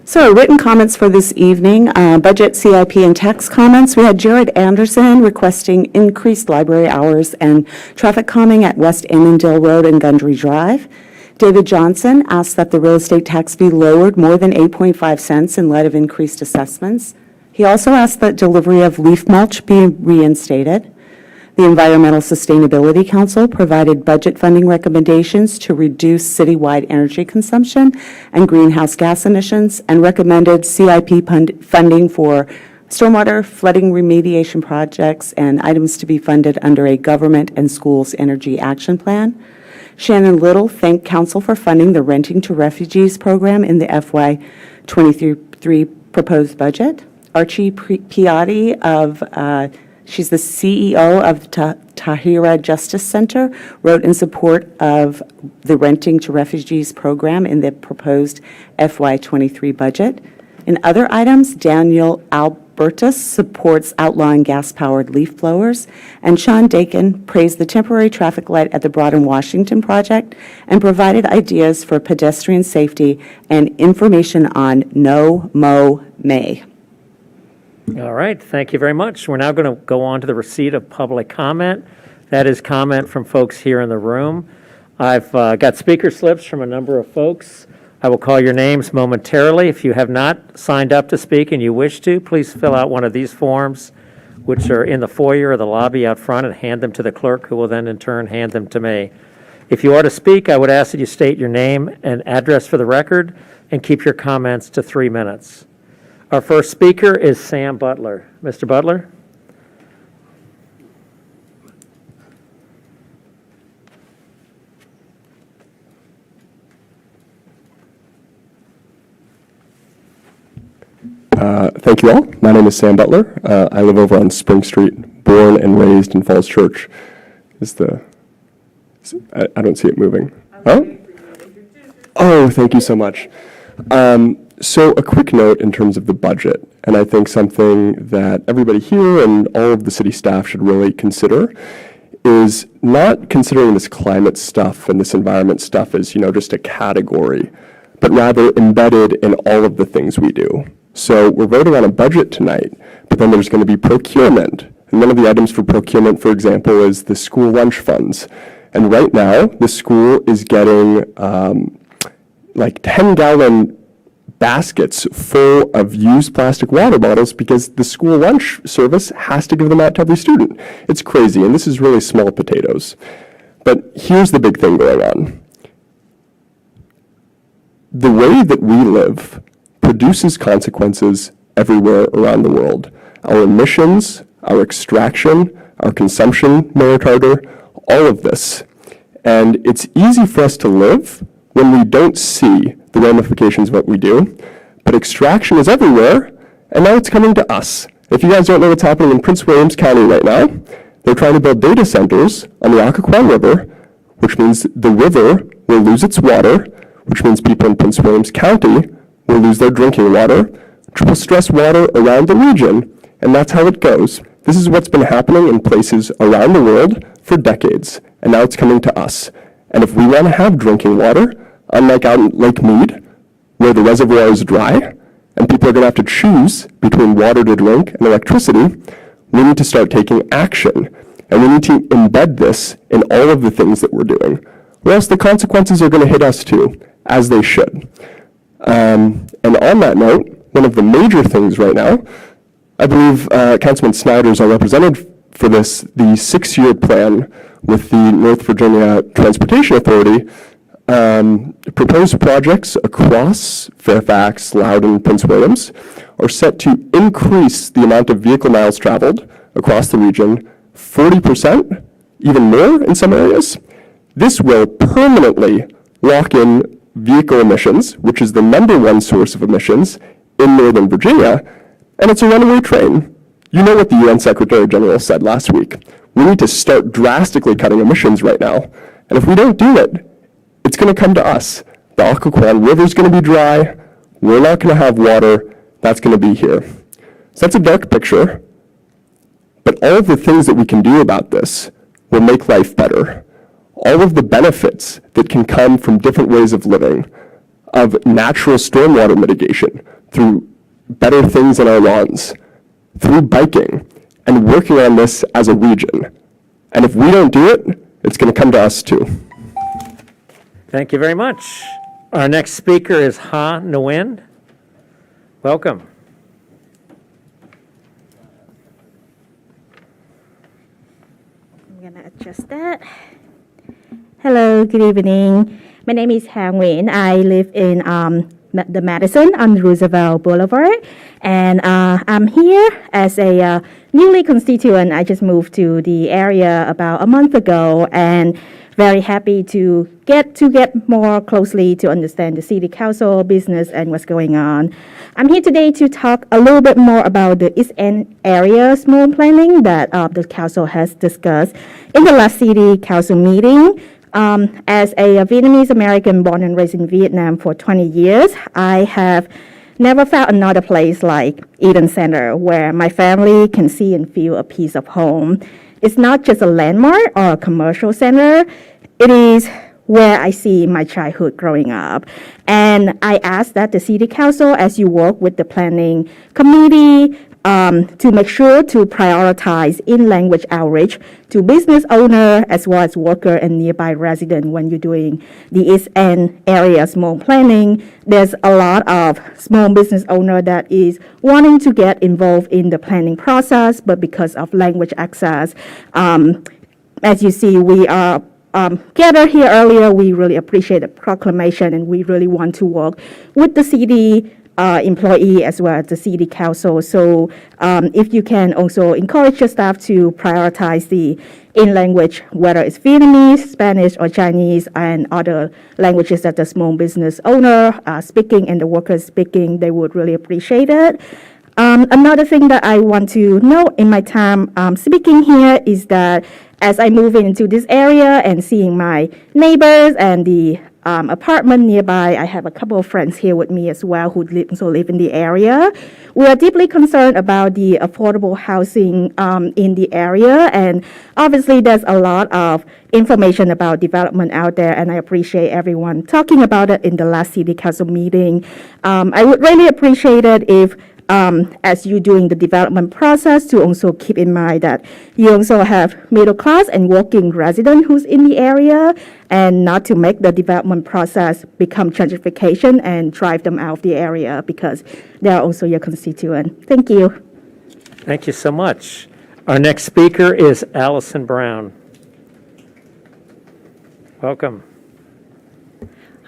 So written comments for this evening, budget, CIP, and tax comments. We had Jared Anderson requesting increased library hours and traffic calming at West Annandale Road and Gundry Drive. David Johnson asked that the real estate tax be lowered more than 8.5 cents in light of increased assessments. He also asked that delivery of leaf mulch be reinstated. The Environmental Sustainability Council provided budget funding recommendations to reduce citywide energy consumption and greenhouse gas emissions, and recommended CIP funding for stormwater flooding remediation projects and items to be funded under a government and schools energy action plan. Shannon Little thanked Council for funding the Renting to Refugees program in the FY23 proposed budget. Archie Piatti she's the CEO of Tahira Justice Center, wrote in support of the Renting to Refugees program in the proposed FY23 budget. In other items, Daniel Albertus supports outlawing gas-powered leaf blowers, and Sean Dakin praised the temporary traffic light at the Broad and Washington project and provided ideas for pedestrian safety and information on No Mow May. All right, thank you very much. We're now going to go on to the receipt of public comment. That is comment from folks here in the room. I've got speaker slips from a number of folks. I will call your names momentarily. If you have not signed up to speak and you wish to, please fill out one of these forms, which are in the foyer or the lobby out front, and hand them to the clerk, who will then in turn hand them to me. If you are to speak, I would ask that you state your name and address for the record and keep your comments to 3 minutes. Our first speaker is Sam Butler. Mr. Butler? Thank you all. My name is Sam Butler. I live over on Spring Street, born and raised in Falls Church. I don't see it moving. Oh, thank you so much. So a quick note in terms of the budget, and I think something that everybody here and all of the city staff should really consider is not considering this climate stuff and this environment stuff as, just a category, but rather embedded in all of the things we do. So we're voting on a budget tonight, but then there's going to be procurement. And one of the items for procurement, for example, is the school lunch funds. And right now, the school is getting 10-gallon baskets full of used plastic water bottles because the school lunch service has to give them out to every student. It's crazy, and this is really small potatoes. But here's the big thing going on. The way that we live produces consequences everywhere around the world. Our emissions, our extraction, our consumption merit harder, all of this. And it's easy for us to live when we don't see the ramifications of what we do. But extraction is everywhere, and now it's coming to us. If you guys don't know what's happening in Prince William County right now, they're trying to build data centers on the Occoquan River, which means the river will lose its water, which means people in Prince William County will lose their drinking water, which will stress water around the region, and that's how it goes. This is what's been happening in places around the world for decades, and now it's coming to us. And if we want to have drinking water, unlike out in Lake Mead, where the reservoir is dry, and people are going to have to choose between water to drink and electricity, we need to start taking action. And we need to embed this in all of the things that we're doing, or else the consequences are going to hit us too, as they should. And on that note, one of the major things right now, I believe Councilman Snyder is our representative for this, the 6-year plan with the North Virginia Transportation Authority. Proposed projects across Fairfax, Loudoun, Prince Williams are set to increase the amount of vehicle miles traveled across the region 40%, even more in some areas. This will permanently lock in vehicle emissions, which is the #1 source of emissions in Northern Virginia, and it's a runaway train. You know what the UN Secretary General said last week. We need to start drastically cutting emissions right now, and if we don't do it, it's going to come to us. The Occoquan River is going to be dry. We're not going to have water. That's going to be here. So that's a dark picture. But all of the things that we can do about this will make life better. All of the benefits that can come from different ways of living, of natural stormwater mitigation, through better things in our lawns, through biking, and working on this as a region. And if we don't do it, it's going to come to us too. Thank you very much. Our next speaker is Ha Nguyen. Welcome. I'm going to adjust that. Hello, good evening. My name is Ha Nguyen. I live in the Madison on Roosevelt Boulevard, and I'm here as a newly constituent. I just moved to the area about a month ago, and very happy to get more closely to understand the city council business and what's going on. I'm here today to talk a little bit more about the East End area small planning that the council has discussed in the last city council meeting. As a Vietnamese American born and raised in Vietnam for 20 years, I have never found another place like Eden Center where my family can see and feel a piece of home. It's not just a landmark or a commercial center. It is where I see my childhood growing up. And I ask that the city council, as you work with the planning committee, to make sure to prioritize in-language outreach to business owner as well as worker and nearby resident when you're doing the East End area small planning. There's a lot of small business owner that is wanting to get involved in the planning process, but because of language access, as you see, we are gathered here earlier. We really appreciate the proclamation, and we really want to work with the city employee as well as the city council. So if you can also encourage your staff to prioritize the in-language, whether it's Vietnamese, Spanish, or Chinese, and other languages that the small business owner speaking and the workers speaking, they would really appreciate it. Another thing that I want to note in my time speaking here is that as I move into this area and seeing my neighbors and the apartment nearby, I have a couple of friends here with me as well who also live in the area. We are deeply concerned about the affordable housing in the area, and obviously there's a lot of information about development out there, and I appreciate everyone talking about it in the last city council meeting. I would really appreciate it if as you're doing the development process, to also keep in mind that you also have middle class and working resident who's in the area, and not to make the development process become gentrification and drive them out of the area, because they are also your constituent. Thank you. Thank you so much. Our next speaker is Alison Brown. Welcome.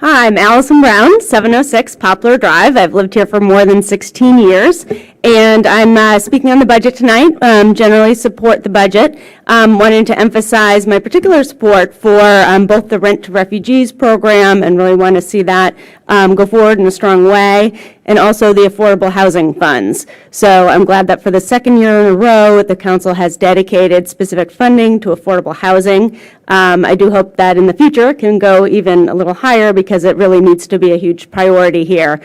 Hi, I'm Alison Brown, 706 Poplar Drive. I've lived here for more than 16 years, and I'm speaking on the budget tonight. Generally support the budget. Wanting to emphasize my particular support for both the Rent to Refugees program, and really want to see that go forward in a strong way, and also the affordable housing funds. So I'm glad that for the second year in a row, the council has dedicated specific funding to affordable housing. I do hope that in the future it can go even a little higher, because it really needs to be a huge priority here,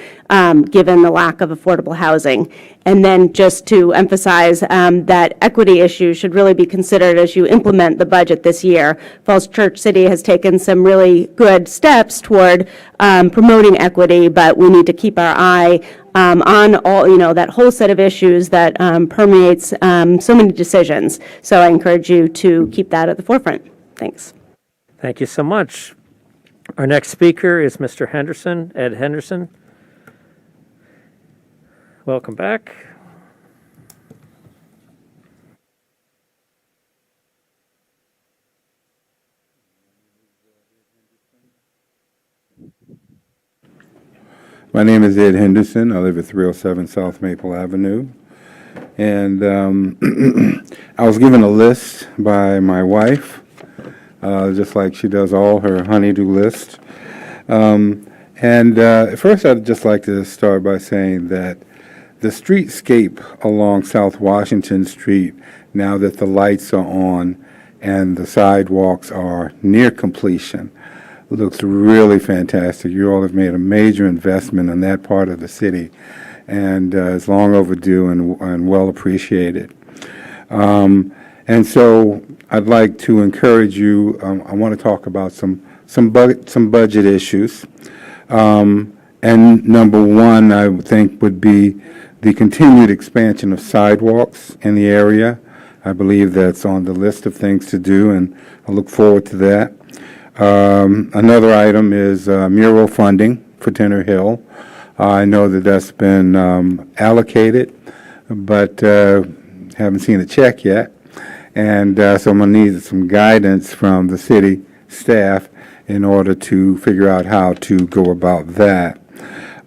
given the lack of affordable housing. And then just to emphasize that equity issues should really be considered as you implement the budget this year. Falls Church City has taken some really good steps toward promoting equity, but we need to keep our eye on all, that whole set of issues that permeates so many decisions. So I encourage you to keep that at the forefront. Thanks. Thank you so much. Our next speaker is Mr. Henderson, Ed Henderson. Welcome back. My name is Ed Henderson. I live at 307 South Maple Avenue. And I was given a list by my wife, just like she does all her honey-do list. First, I'd just like to start by saying that the streetscape along South Washington Street, now that the lights are on and the sidewalks are near completion, looks really fantastic. You all have made a major investment in that part of the city, and it's long overdue and well appreciated. And so I'd like to encourage you. I want to talk about some budget issues. And number one, I would think, would be the continued expansion of sidewalks in the area. I believe that's on the list of things to do, and I look forward to that. Another item is mural funding for Tenor Hill. I know that that's been allocated, but haven't seen a check yet. And so I'm going to need some guidance from the city staff in order to figure out how to go about that.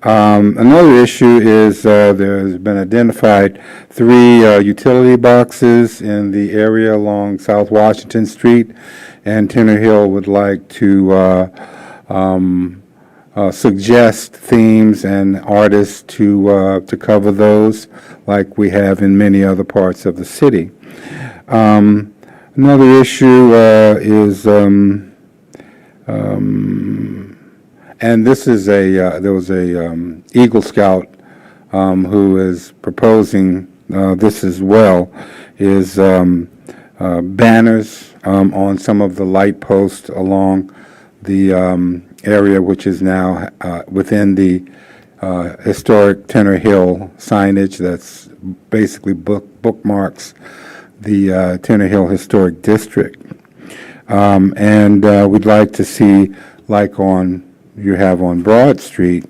Another issue is there's been identified 3 utility boxes in the area along South Washington Street, and Tenor Hill would like to suggest themes and artists to cover those, like we have in many other parts of the city. Another issue is, and this is there was a Eagle Scout who is proposing this as well, is banners on some of the light posts along the area, which is now within the historic Tenor Hill signage that's basically bookmarks the Tenor Hill Historic District. And we'd like to see, like you have on Broad Street,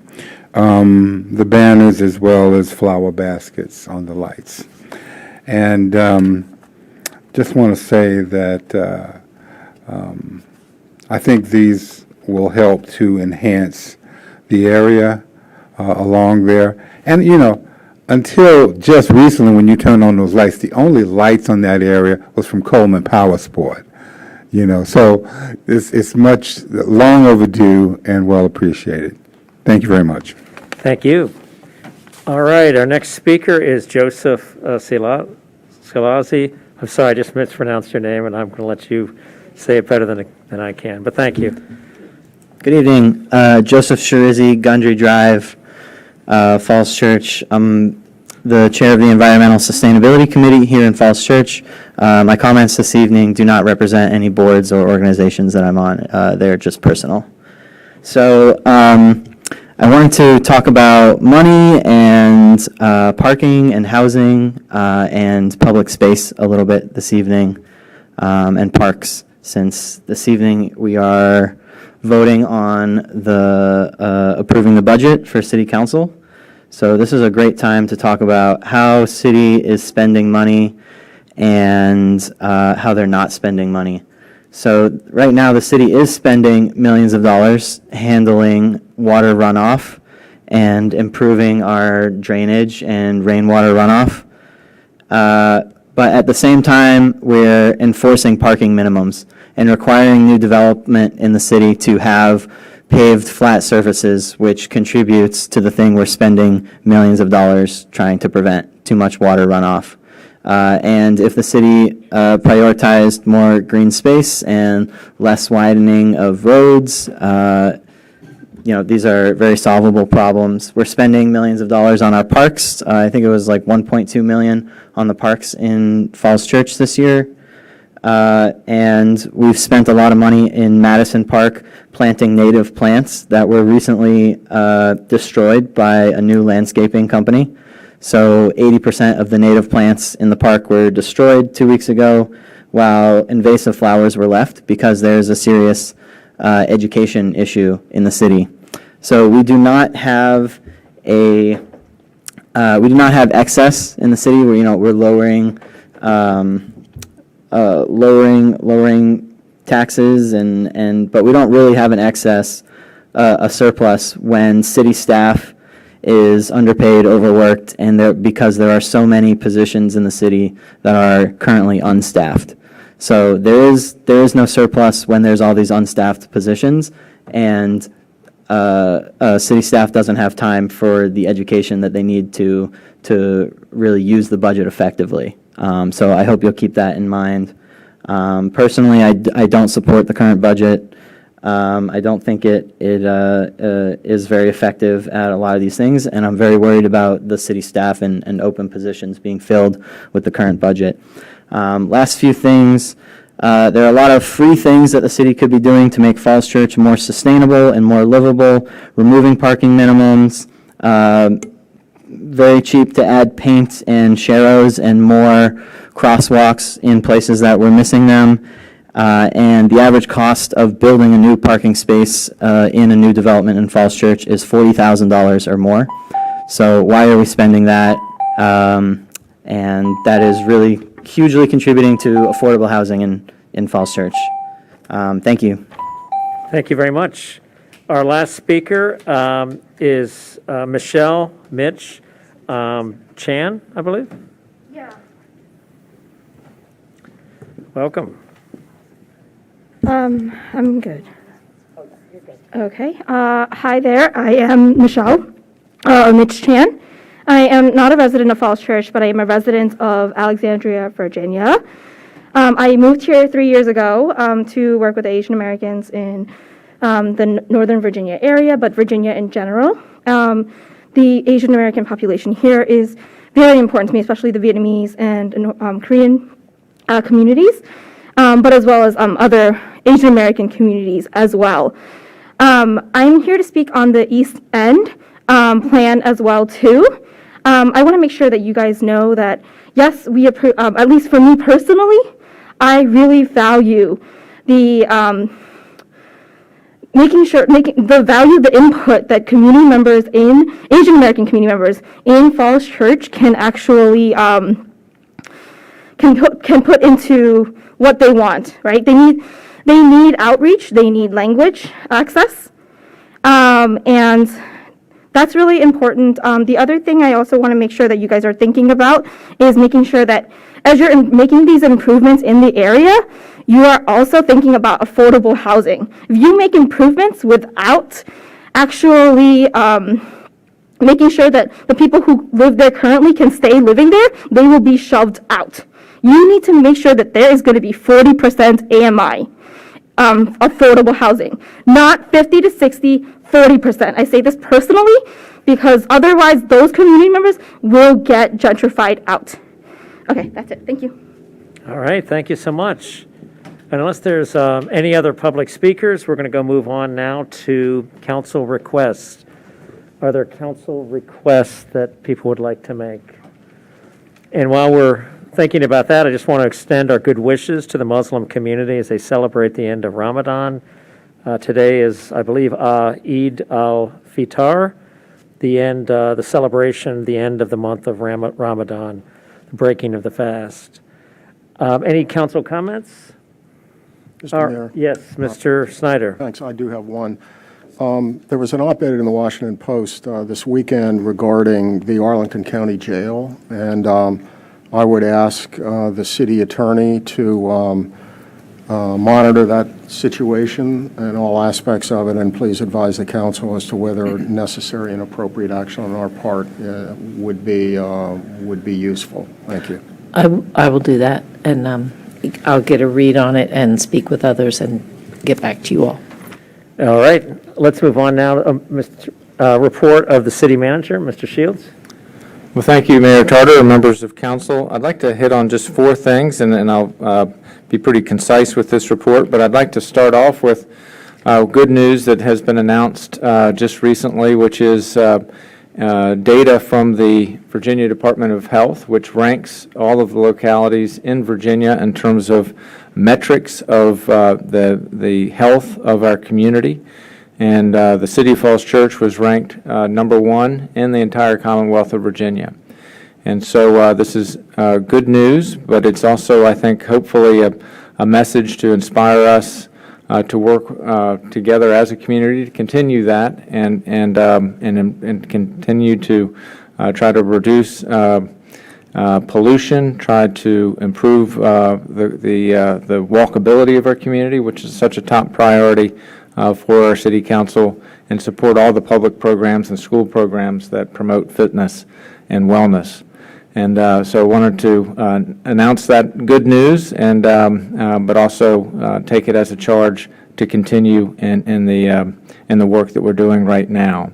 the banners as well as flower baskets on the lights. And just want to say that I think these will help to enhance the area along there. And, until just recently when you turned on those lights, the only lights on that area was from Coleman Power Sport. So it's much long overdue and well appreciated. Thank you very much. Thank you. All right, our next speaker is Joseph Scalazzi. I'm sorry, I just mispronounced your name, and I'm going to let you say it better than I can, but thank you. Good evening. Joseph Shirizzi, Gundry Drive, Falls Church. I'm the chair of the Environmental Sustainability Committee here in Falls Church. My comments this evening do not represent any boards or organizations that I'm on. They're just personal. So I wanted to talk about money and parking and housing and public space a little bit this evening, and parks, since this evening we are voting on the approving the budget for City Council. So this is a great time to talk about how city is spending money and how they're not spending money. So right now, the city is spending millions of dollars handling water runoff and improving our drainage and rainwater runoff. But at the same time, we're enforcing parking minimums and requiring new development in the city to have paved flat surfaces, which contributes to the thing we're spending millions of dollars trying to prevent, too much water runoff. And if the city prioritized more green space and less widening of roads, these are very solvable problems. We're spending millions of dollars on our parks. I think it was like 1.2 million on the parks in Falls Church this year. And we've spent a lot of money in Madison Park planting native plants that were recently destroyed by a new landscaping company. So 80% of the native plants in the park were destroyed 2 weeks ago, while invasive flowers were left because there's a serious education issue in the city. So we do not have excess in the city. We're lowering taxes but we don't really have an excess, a surplus when city staff is underpaid, overworked, and because there are so many positions in the city that are currently unstaffed. So there is no surplus when there's all these unstaffed positions, and city staff doesn't have time for the education that they need to really use the budget effectively. So I hope you'll keep that in mind. Personally, I don't support the current budget. I don't think it is very effective at a lot of these things, and I'm very worried about the city staff and open positions being filled with the current budget. Last few things. There are a lot of free things that the city could be doing to make Falls Church more sustainable and more livable, removing parking minimums, very cheap to add paint and sharrows and more crosswalks in places that we're missing them. And the average cost of building a new parking space in a new development in Falls Church is $40,000 or more. So why are we spending that? And that is really hugely contributing to affordable housing in Falls Church. Thank you. Thank you very much. Our last speaker is Michelle Mitch Chan, I believe. Yeah. Welcome. I'm good. Okay. Hi there. I am Michelle Mitch Chan. I am not a resident of Falls Church, but I am a resident of Alexandria, Virginia. I moved here 3 years ago to work with Asian Americans in the Northern Virginia area, but Virginia in general. The Asian American population here is very important to me, especially the Vietnamese and Korean communities, but as well as other Asian American communities as well. I'm here to speak on the East End plan as well too. I want to make sure that you guys know that yes, we approve. At least for me personally, I really value the the input that community members Asian American community members in Falls Church can actually can put into what they want. Right? They need outreach. They need language access, and that's really important. The other thing I also want to make sure that you guys are thinking about is making sure that as you're making these improvements in the area, you are also thinking about affordable housing. If you make improvements without actually making sure that the people who live there currently can stay living there, they will be shoved out. You need to make sure that there is going to be 40% AMI, affordable housing, not 50 to 60, 40%. I say this personally because otherwise those community members will get gentrified out. Okay, that's it. Thank you. All right, thank you so much. And unless there's any other public speakers, we're going to go move on now to council requests. Are there council requests that people would like to make? And while we're thinking about that, I just want to extend our good wishes to the Muslim community as they celebrate the end of Ramadan. Today is, I believe, Eid al-Fitr, the celebration, the end of the month of Ramadan, the breaking of the fast. Any council comments? Mr. Mayor. Yes, Mr. Snyder. Thanks. I do have one. There was an op-ed in the Washington Post this weekend regarding the Arlington County Jail, and I would ask the city attorney to monitor that situation and all aspects of it, and please advise the council as to whether necessary and appropriate action on our part would be useful. Thank you. I will do that, and I'll get a read on it and speak with others and get back to you all. All right, let's move on now to report of the city manager, Mr. Shields. Well, thank you, Mayor Tarter and members of council. I'd like to hit on just 4 things, and I'll be pretty concise with this report, but I'd like to start off with good news that has been announced just recently, which is data from the Virginia Department of Health, which ranks all of the localities in Virginia in terms of metrics of the health of our community. And the City of Falls Church was ranked number 1 in the entire Commonwealth of Virginia. And so this is good news, but it's also, I think, hopefully a message to inspire us to work together as a community to continue that and continue to try to reduce pollution, try to improve the walkability of our community, which is such a top priority for our city council, and support all the public programs and school programs that promote fitness and wellness. And so I wanted to announce that good news, and but also take it as a charge to continue in the work that we're doing right now.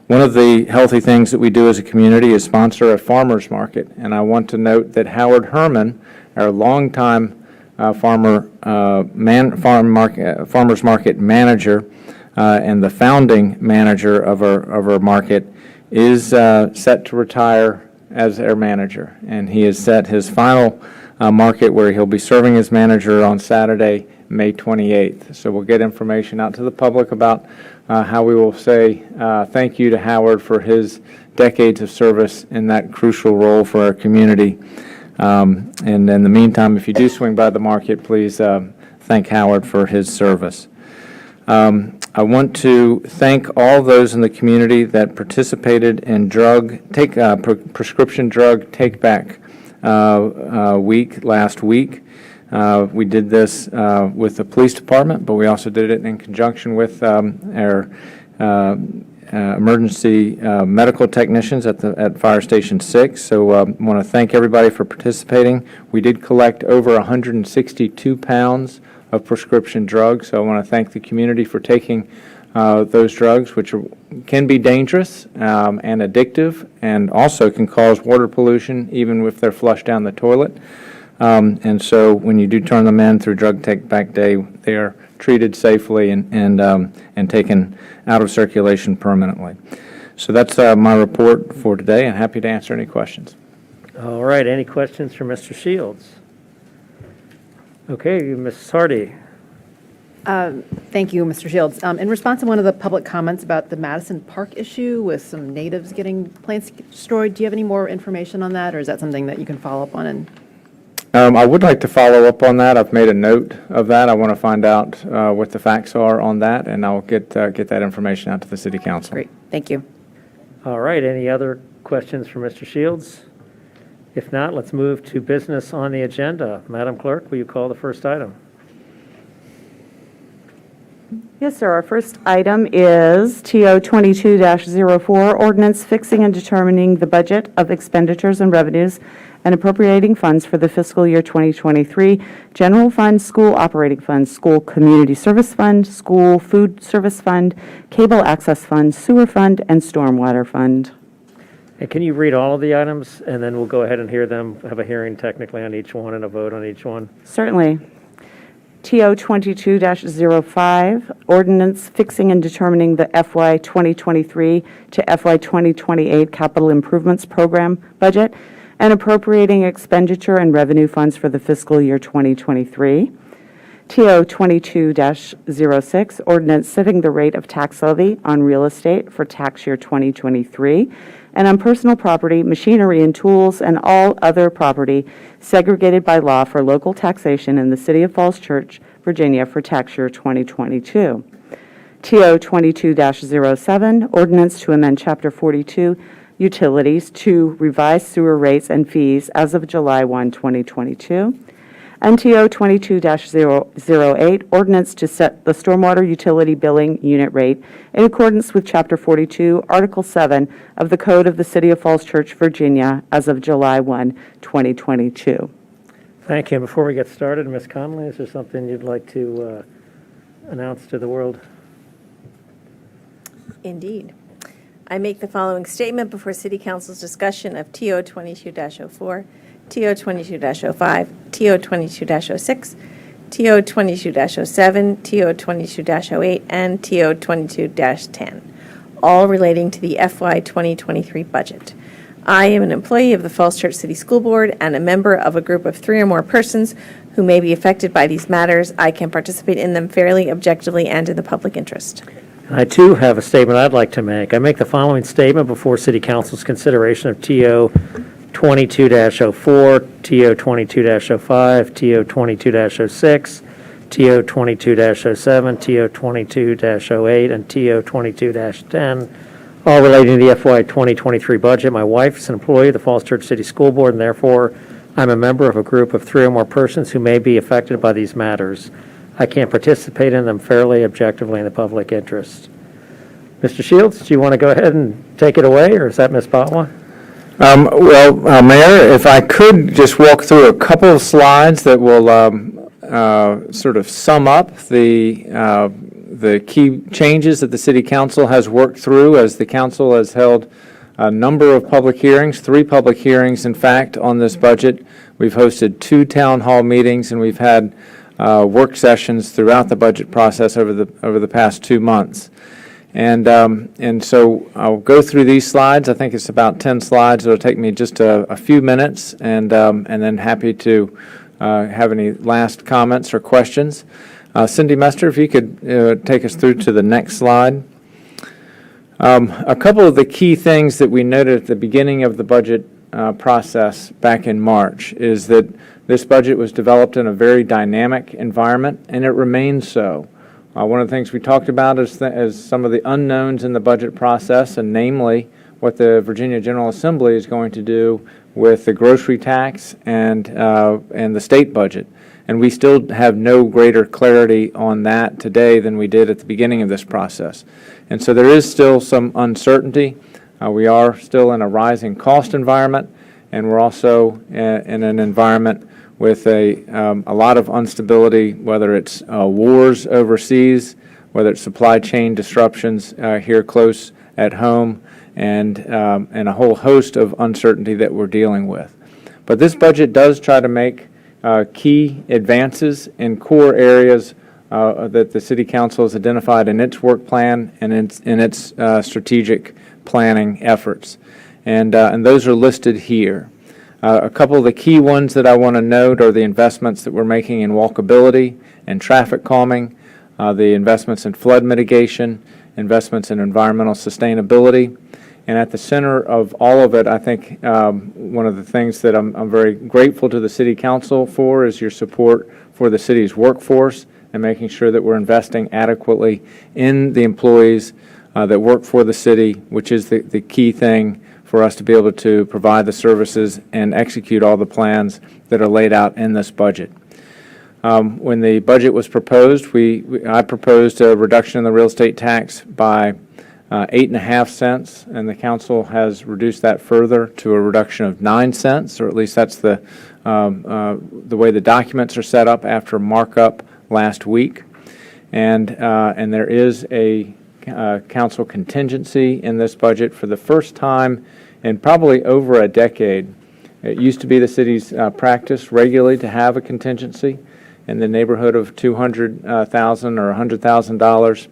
One of the healthy things that we do as a community is sponsor a farmers market, and I want to note that Howard Herman, our longtime farmers market manager and the founding manager of our market, is set to retire as our manager, and he has set his final market where he'll be serving as manager on Saturday, May 28th. So we'll get information out to the public about how we will say thank you to Howard for his decades of service in that crucial role for our community. And in the meantime, if you do swing by the market, please thank Howard for his service. I want to thank all those in the community that participated in prescription drug take-back week last week. We did this with the police department, but we also did it in conjunction with our emergency medical technicians at Fire Station 6. So I want to thank everybody for participating. We did collect over 162 pounds of prescription drugs. So I want to thank the community for taking those drugs, which can be dangerous and addictive, and also can cause water pollution even if they're flushed down the toilet. And so when you do turn them in through Drug Take Back Day, they are treated safely and taken out of circulation permanently. So that's my report for today, and happy to answer any questions. All right, any questions for Mr. Shields? Okay, Ms. Hardy. Thank you, Mr. Shields. In response to one of the public comments about the Madison Park issue with some natives getting plants destroyed, do you have any more information on that, or is that something that you can follow up on? I would like to follow up on that. I've made a note of that. I want to find out what the facts are on that, and I'll get that information out to the City Council. Great, thank you. All right, any other questions for Mr. Shields? If not, let's move to business on the agenda. Madam Clerk, will you call the first item? Yes, sir. Our first item is TO 22-04, ordinance fixing and determining the budget of expenditures and revenues and appropriating funds for the fiscal year 2023, General Fund, School Operating Fund, School Community Service Fund, School Food Service Fund, Cable Access Fund, Sewer Fund, and Stormwater Fund. And can you read all of the items, and then we'll go ahead and hear them, have a hearing technically on each one and a vote on each one? Certainly. TO 22-05, ordinance fixing and determining the FY 2023 to FY 2028 capital improvements program budget and appropriating expenditure and revenue funds for the fiscal year 2023. TO 22-06, ordinance setting the rate of tax levy on real estate for tax year 2023 and on personal property, machinery and tools, and all other property segregated by law for local taxation in the City of Falls Church Virginia, for tax year 2022. TO 22-07, ordinance to amend Chapter 42, Utilities, to revise sewer rates and fees as of July 1, 2022. NTO 22-08, ordinance to set the stormwater utility billing unit rate in accordance with Chapter 42, Article 7 of the Code of the City of Falls Church, Virginia, as of July 1, 2022. Thank you. And before we get started, Ms. Conley, is there something you'd like to announce to the world? Indeed. I make the following statement before City Council's discussion of TO 22-04, TO 22-05, TO 22-06, TO 22-07, TO 22-08, and TO 22-10, all relating to the FY 2023 budget. I am an employee of the Falls Church City School Board and a member of a group of 3 or more persons who may be affected by these matters. I can participate in them fairly, objectively, and in the public interest. I, too, have a statement I'd like to make. I make the following statement before City Council's consideration of TO 22-04, TO 22-05, TO 22-06, TO 22-07, TO 22-08, and TO 22-10, all relating to the FY 2023 budget. My wife is an employee of the Falls Church City School Board, and therefore I'm a member of a group of 3 or more persons who may be affected by these matters. I can't participate in them fairly, objectively, in the public interest. Mr. Shields, do you want to go ahead and take it away, or is that Ms. Botwa? Mayor, if I could just walk through a couple of slides that will sort of sum up the key changes that the City Council has worked through, as the council has held a number of public hearings, 3 public hearings, in fact, on this budget. We've hosted 2 town hall meetings, and we've had work sessions throughout the budget process over the past 2 months. And so I'll go through these slides. I think it's about 10 slides. It'll take me just a few minutes, and then happy to have any last comments or questions. Cindy Mester, if you could take us through to the next slide. A couple of the key things that we noted at the beginning of the budget process back in March is that this budget was developed in a very dynamic environment, and it remains so. One of the things we talked about is some of the unknowns in the budget process, and namely what the Virginia General Assembly is going to do with the grocery tax and the state budget. And we still have no greater clarity on that today than we did at the beginning of this process. And so there is still some uncertainty. We are still in a rising cost environment, and we're also in an environment with a lot of instability, whether it's wars overseas, whether it's supply chain disruptions here close at home, and a whole host of uncertainty that we're dealing with. But this budget does try to make key advances in core areas that the City Council has identified in its work plan and in its strategic planning efforts. And those are listed here. A couple of the key ones that I want to note are the investments that we're making in walkability and traffic calming, the investments in flood mitigation, investments in environmental sustainability. And at the center of all of it, I think one of the things that I'm very grateful to the City Council for is your support for the city's workforce and making sure that we're investing adequately in the employees that work for the city, which is the key thing for us to be able to provide the services and execute all the plans that are laid out in this budget. When the budget was proposed, I proposed a reduction in the real estate tax by 8.5 cents, and the council has reduced that further to a reduction of 9 cents, or at least that's the way the documents are set up after markup last week. And there is a council contingency in this budget for the first time in probably over a decade. It used to be the city's practice regularly to have a contingency in the neighborhood of $200,000 or $100,000.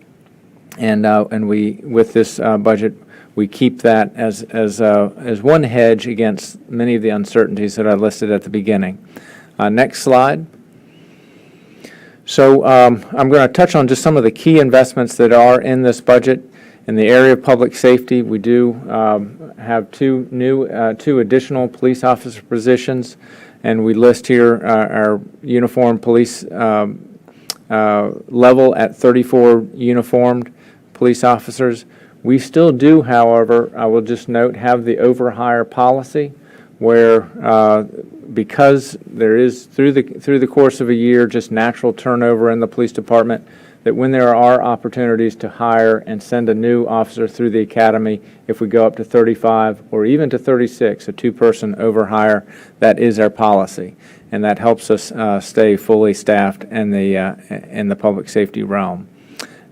And we, with this budget, we keep that as one hedge against many of the uncertainties that I listed at the beginning. Next slide. So I'm going to touch on just some of the key investments that are in this budget. In the area of public safety, we do have two additional police officer positions, and we list here our uniformed police level at 34 uniformed police officers. We still do, however, I will just note, have the overhire policy where because there is through the course of a year just natural turnover in the police department, that when there are opportunities to hire and send a new officer through the academy, if we go up to 35 or even to 36, a two-person overhire, that is our policy. And that helps us stay fully staffed in the public safety realm.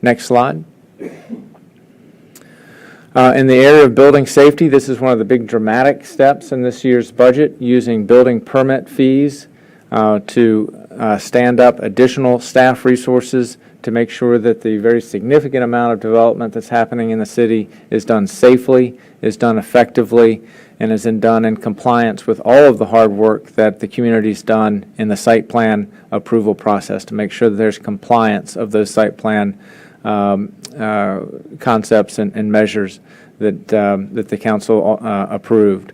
Next slide. In the area of building safety, this is one of the big dramatic steps in this year's budget, using building permit fees to stand up additional staff resources to make sure that the very significant amount of development that's happening in the city is done safely, is done effectively, and is done in compliance with all of the hard work that the community's done in the site plan approval process to make sure that there's compliance of those site plan concepts and measures that the council approved.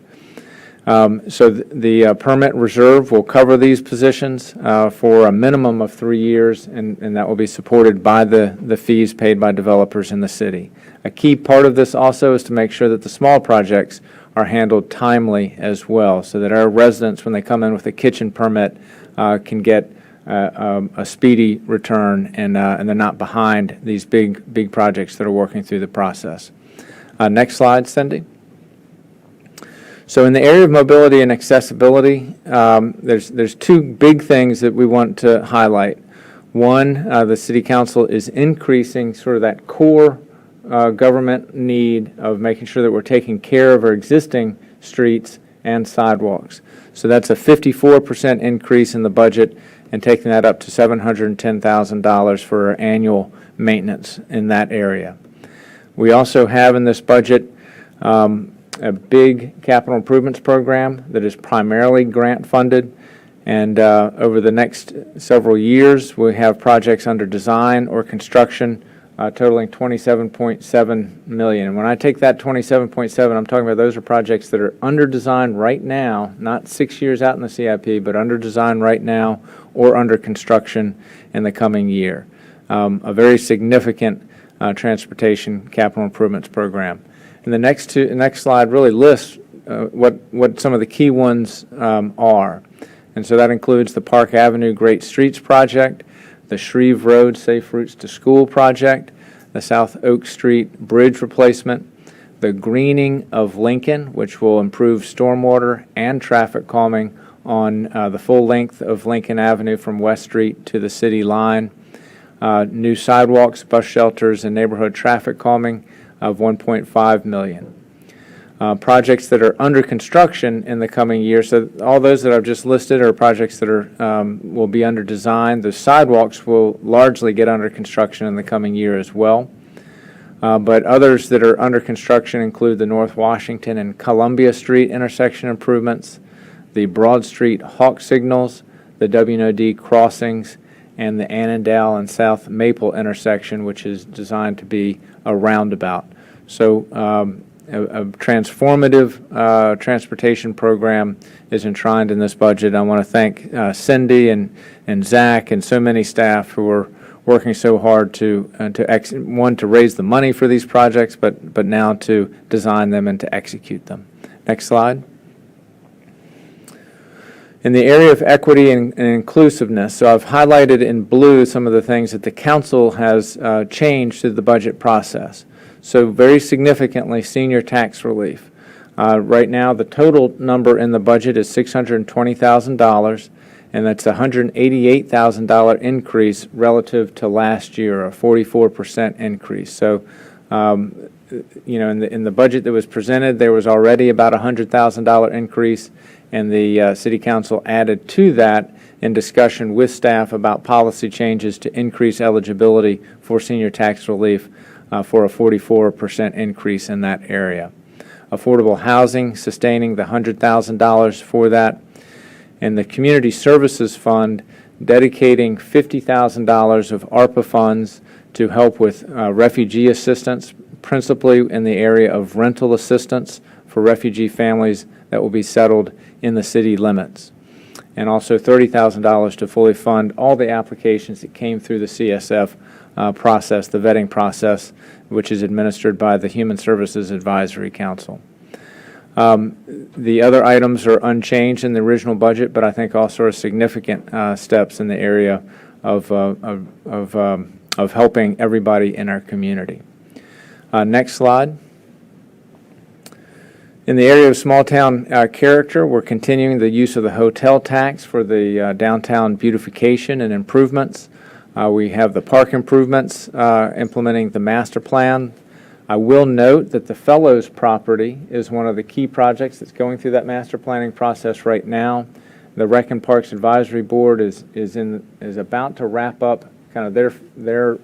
So the permit reserve will cover these positions for a minimum of 3 years, and that will be supported by the fees paid by developers in the city. A key part of this also is to make sure that the small projects are handled timely as well, so that our residents, when they come in with a kitchen permit, can get a speedy return, and they're not behind these big projects that are working through the process. Next slide, Cindy. So in the area of mobility and accessibility, there's two big things that we want to highlight. One, the City Council is increasing sort of that core government need of making sure that we're taking care of our existing streets and sidewalks. So that's a 54% increase in the budget, and taking that up to $710,000 for our annual maintenance in that area. We also have in this budget a big capital improvements program that is primarily grant funded, and over the next several years we have projects under design or construction totaling $27.7 million. And when I take that $27.7, I'm talking about those are projects that are under design right now, not 6 years out in the CIP, but under design right now or under construction in the coming year. A very significant transportation capital improvements program. And the next slide really lists what some of the key ones are. And so that includes the Park Avenue Great Streets Project, the Shreve Road Safe Routes to School Project, the South Oak Street Bridge Replacement, the greening of Lincoln, which will improve stormwater and traffic calming on the full length of Lincoln Avenue from West Street to the city line, new sidewalks, bus shelters, and neighborhood traffic calming of $1.5 million. Projects that are under construction in the coming year, so all those that I've just listed are projects that are will be under design. The sidewalks will largely get under construction in the coming year as well. But others that are under construction include the North Washington and Columbia Street intersection improvements, the Broad Street Hawk signals, the W&OD crossings, and the Annandale and South Maple intersection, which is designed to be a roundabout. So a transformative transportation program is enshrined in this budget. I want to thank Cindy and Zach and so many staff who are working so hard to raise the money for these projects, but now to design them and to execute them. Next slide. In the area of equity and inclusiveness, so I've highlighted in blue some of the things that the council has changed through the budget process. So very significantly, senior tax relief. Right now, the total number in the budget is $620,000, and that's a $188,000 increase relative to last year, a 44% increase. So, in the budget that was presented, there was already about a $100,000 increase, and the City Council added to that in discussion with staff about policy changes to increase eligibility for senior tax relief for a 44% increase in that area. Affordable housing, sustaining the $100,000 for that. And the Community Services Fund, dedicating $50,000 of ARPA funds to help with refugee assistance, principally in the area of rental assistance for refugee families that will be settled in the city limits. and also $30,000 to fully fund all the applications that came through the CSF process, the vetting process, which is administered by the Human Services Advisory Council. The other items are unchanged in the original budget, but I think also are significant steps in the area of helping everybody in our community. Next slide. In the area of small town character, we're continuing the use of the hotel tax for the downtown beautification and improvements. We have the park improvements, implementing the master plan. I will note that the Fellows property is one of the key projects that's going through that master planning process right now. The Rec and Parks Advisory Board is about to wrap up kind of their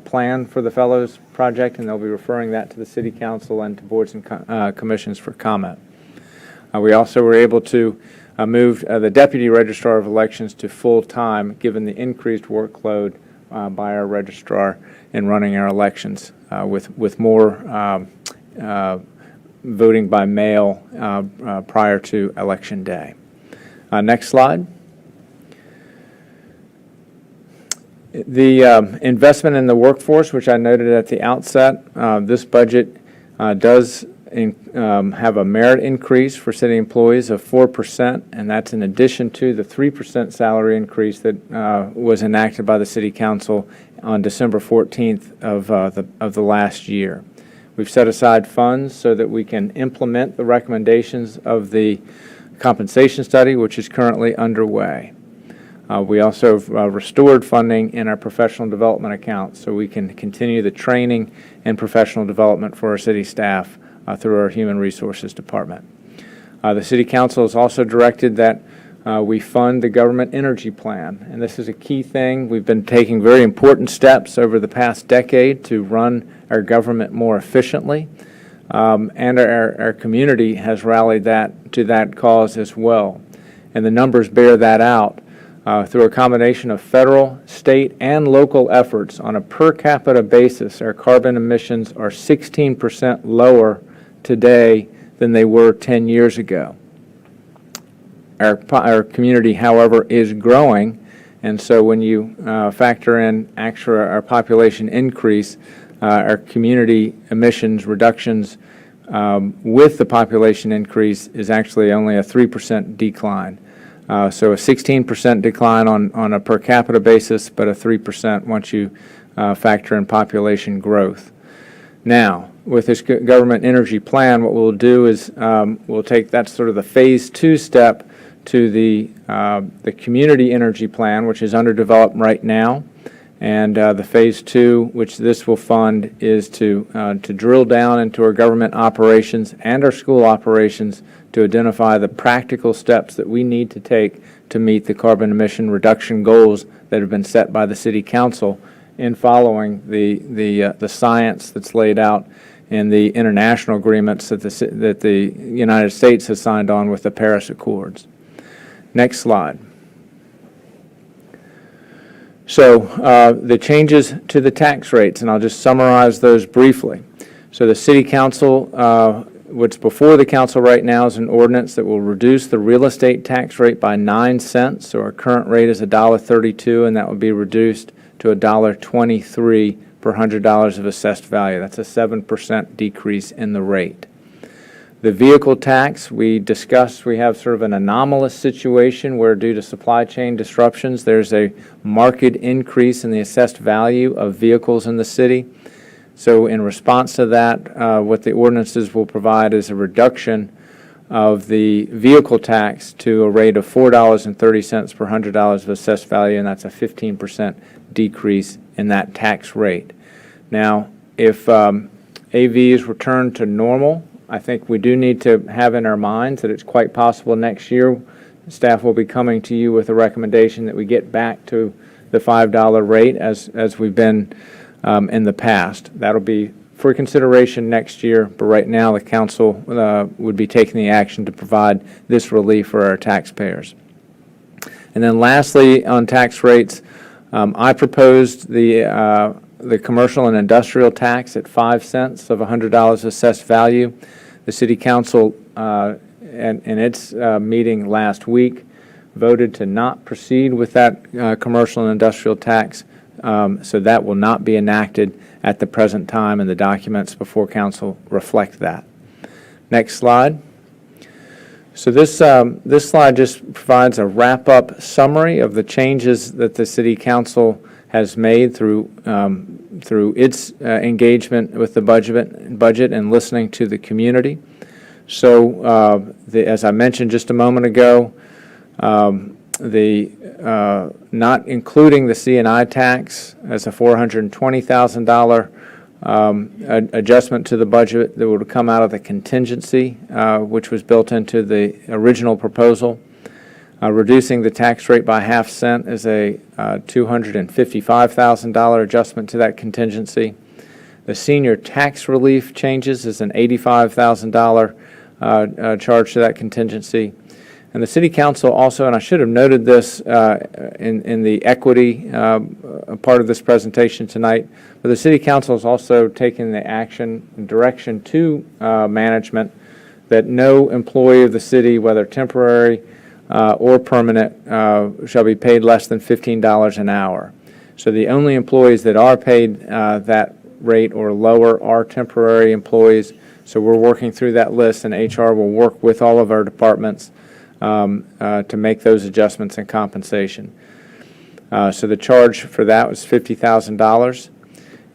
plan for the Fellows project, and they'll be referring that to the City Council and to boards and commissions for comment. We also were able to move the Deputy Registrar of Elections to full-time, given the increased workload by our registrar in running our elections, with more voting by mail prior to Election Day. Next slide. The investment in the workforce, which I noted at the outset, this budget does have a merit increase for city employees of 4%, and that's in addition to the 3% salary increase that was enacted by the City Council on December 14th of the last year. We've set aside funds so that we can implement the recommendations of the compensation study, which is currently underway. We also restored funding in our professional development account so we can continue the training and professional development for our city staff through our Human Resources Department. The City Council has also directed that we fund the government energy plan, and this is a key thing. We've been taking very important steps over the past decade to run our government more efficiently, and our community has rallied to that cause as well. And the numbers bear that out. Through a combination of federal, state, and local efforts on a per capita basis, our carbon emissions are 16% lower today than they were 10 years ago. Our community, however, is growing, and so when you factor in our population increase, our community emissions reductions with the population increase is actually only a 3% decline. So a 16% decline on a per capita basis, but a 3% once you factor in population growth. Now, with this government energy plan, what we'll do is we'll take that sort of the phase 2 step to the community energy plan, which is under development right now. And the phase 2, which this will fund, is to drill down into our government operations and our school operations to identify the practical steps that we need to take to meet the carbon emission reduction goals that have been set by the City Council in following the science that's laid out in the international agreements that the United States has signed on with the Paris Accords. Next slide. So the changes to the tax rates, and I'll just summarize those briefly. So the City Council, what's before the council right now is an ordinance that will reduce the real estate tax rate by 9 cents. So our current rate is $1.32, and that will be reduced to $1.23 per $100 of assessed value. That's a 7% decrease in the rate. The vehicle tax, we discussed, we have sort of an anomalous situation where due to supply chain disruptions, there's a marked increase in the assessed value of vehicles in the city. So in response to that, what the ordinances will provide is a reduction of the vehicle tax to a rate of $4.30 per $100 of assessed value, and that's a 15% decrease in that tax rate. Now, if AVs return to normal, I think we do need to have in our minds that it's quite possible next year staff will be coming to you with a recommendation that we get back to the $5 rate as we've been in the past. That'll be for consideration next year, but right now the council would be taking the action to provide this relief for our taxpayers. And then lastly, on tax rates, I proposed the commercial and industrial tax at 5 cents of $100 assessed value. The City Council, in its meeting last week, voted to not proceed with that commercial and industrial tax, so that will not be enacted at the present time, and the documents before council reflect that. Next slide. So this slide just provides a wrap-up summary of the changes that the City Council has made through its engagement with the budget and listening to the community. So as I mentioned just a moment ago, not including the C&I tax as a $420,000 adjustment to the budget that would come out of the contingency, which was built into the original proposal. Reducing the tax rate by ½ cent is a $255,000 adjustment to that contingency. The senior tax relief changes is an $85,000 charge to that contingency. And the City Council also, and I should have noted this in the equity part of this presentation tonight, but the City Council has also taken the action and direction to management that no employee of the city, whether temporary or permanent, shall be paid less than $15 an hour. So the only employees that are paid that rate or lower are temporary employees. So we're working through that list, and HR will work with all of our departments to make those adjustments in compensation. So the charge for that was $50,000.